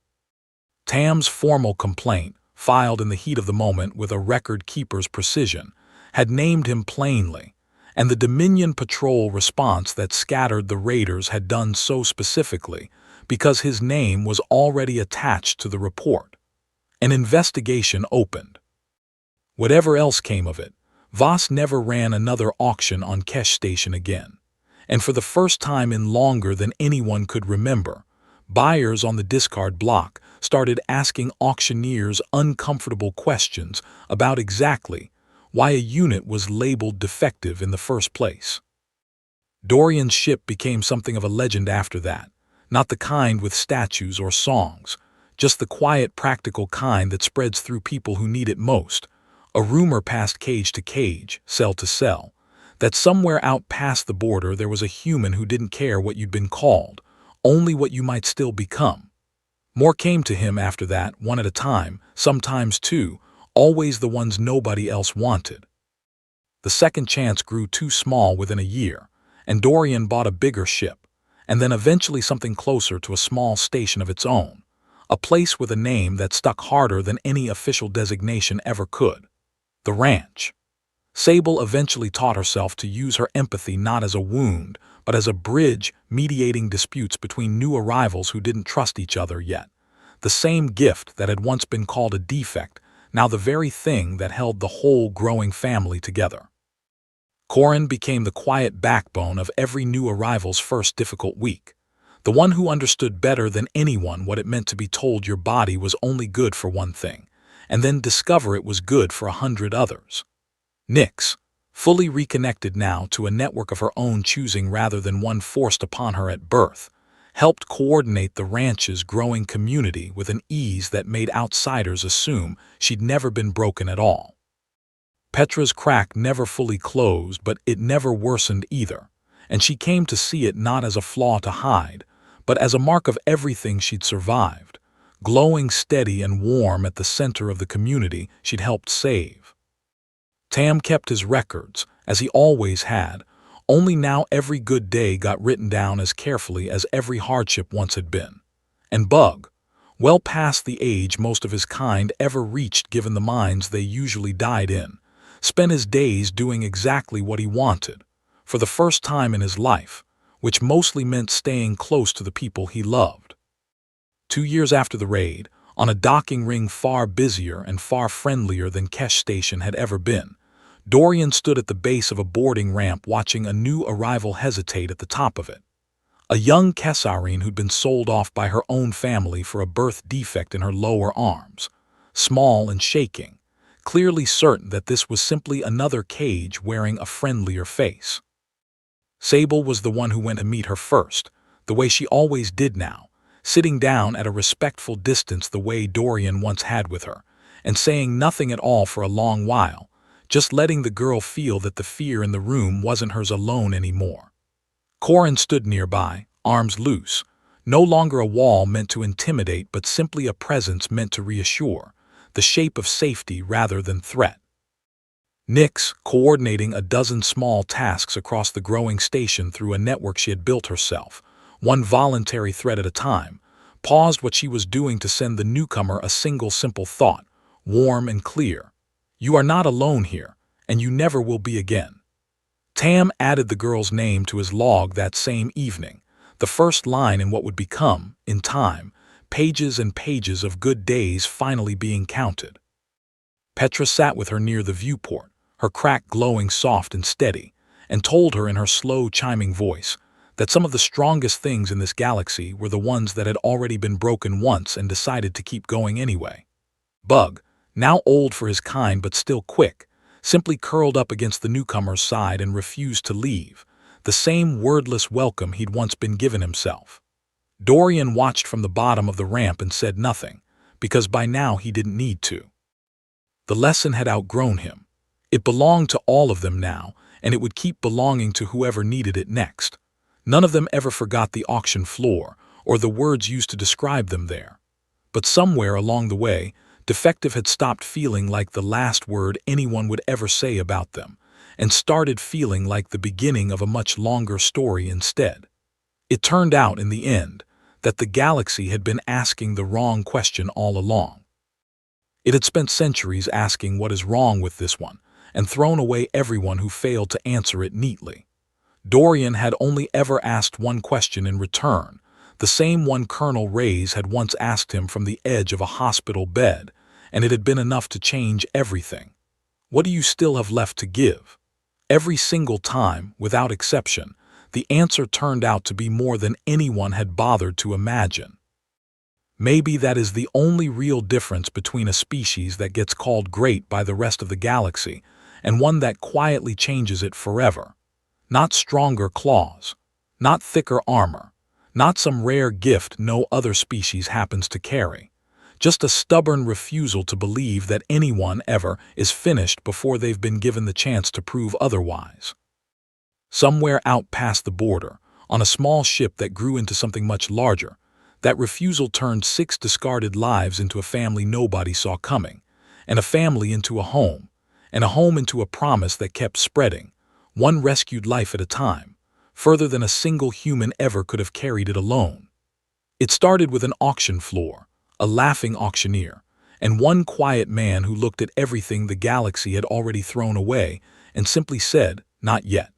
Tam's formal complaint, filed in the heat of the moment with a record-keeper's precision, had named him plainly, and the Dominion Patrol response that scattered the raiders had done so specifically because his name was already attached to the report. An investigation opened. Whatever else came of it, Voss never ran another auction on Kesh Station again. And for the first time in longer than anyone could remember, buyers on the discard block started asking auctioneers uncomfortable questions about exactly why a unit was labeled defective in the first place. Dorian's ship became something of a legend after that, not the kind with statues or songs, just the quiet, practical kind that spreads through people who need it most. A rumor passed cage to cage, cell to cell, that somewhere out past the border there was a human who didn't care what you'd been called, only what you might still become. More came to him after that, one at a time, sometimes two, always the ones nobody else wanted. The second chance grew too small within a year, and Dorian bought a bigger ship, and then eventually something closer to a small station of its own, a place with a name that stuck harder than any official designation ever could: the ranch. Sable eventually taught herself to use her empathy not as a wound, but as a bridge mediating disputes between new arrivals who didn't trust each other yet. The same gift that had once been called a defect, now the very thing that held the whole growing family together. Corin became the quiet backbone of every new arrival's first difficult week, the one who understood better than anyone what it meant to be told your body was only good for one thing, and then discover it was good for 100 others. Nyx, fully reconnected now to a network of her own choosing rather than one forced upon her at birth, helped coordinate the ranch's growing community with an ease that made outsiders assume she'd never been broken at all. Petra's crack never fully closed, but it never worsened either, and she came to see it not as a flaw to hide, but as a mark of everything she'd survived, glowing steady and warm at the center of the community she'd helped save. Tam kept his records, as he always had, only now every good day got written down as carefully as every hardship once had been. And Bug, well past the age most of his kind ever reached given the mines they usually died in, spent his days doing exactly what he wanted, for the first time in his life, which mostly meant staying close to the people he loved. 2 years after the raid, on a docking ring far busier and far friendlier than Kesh Station had ever been, Dorian stood at the base of a boarding ramp watching a new arrival hesitate at the top of it. A young Kessarine who'd been sold off by her own family for a birth defect in her lower arms, small and shaking, clearly certain that this was simply another cage wearing a friendlier face. Sable was the one who went to meet her first, the way she always did now, sitting down at a respectful distance the way Dorian once had with her, and saying nothing at all for a long while, just letting the girl feel that the fear in the room wasn't hers alone anymore. Corin stood nearby, arms loose, no longer a wall meant to intimidate but simply a presence meant to reassure, the shape of safety rather than threat. Nyx, coordinating a dozen small tasks across the growing station through a network she had built herself, one voluntary thread at a time, paused what she was doing to send the newcomer a single simple thought, warm and clear. You are not alone here, and you never will be again. Tam added the girl's name to his log that same evening, the first line in what would become, in time, pages and pages of good days finally being counted. Petra sat with her near the viewport, her crack glowing soft and steady, and told her in her slow, chiming voice that some of the strongest things in this galaxy were the ones that had already been broken once and decided to keep going anyway. Bug, now old for his kind but still quick, simply curled up against the newcomer's side and refused to leave, the same wordless welcome he'd once been given himself. Dorian watched from the bottom of the ramp and said nothing, because by now he didn't need to. The lesson had outgrown him. It belonged to all of them now, and it would keep belonging to whoever needed it next. None of them ever forgot the auction floor, or the words used to describe them there. But somewhere along the way, defective had stopped feeling like the last word anyone would ever say about them, and started feeling like the beginning of a much longer story instead. It turned out, in the end, that the galaxy had been asking the wrong question all along. It had spent centuries asking what is wrong with this one, and thrown away everyone who failed to answer it neatly. Dorian had only ever asked one question in return, the same one Colonel Reyes had once asked him from the edge of a hospital bed, and it had been enough to change everything. What do you still have left to give? Every single time, without exception, the answer turned out to be more than anyone had bothered to imagine. Maybe that is the only real difference between a species that gets called great by the rest of the galaxy and one that quietly changes it forever. Not stronger claws, not thicker armor, not some rare gift no other species happens to carry. Just a stubborn refusal to believe that anyone ever is finished before they've been given the chance to prove otherwise. Somewhere out past the border, on a small ship that grew into something much larger, that refusal turned 6 discarded lives into a family nobody saw coming, and a family into a home, and a home into a promise that kept spreading, one rescued life at a time, further than a single human ever could have carried it alone. It started with an auction floor, a laughing auctioneer, and one quiet man who looked at everything the galaxy had already thrown away and simply said, "Not yet."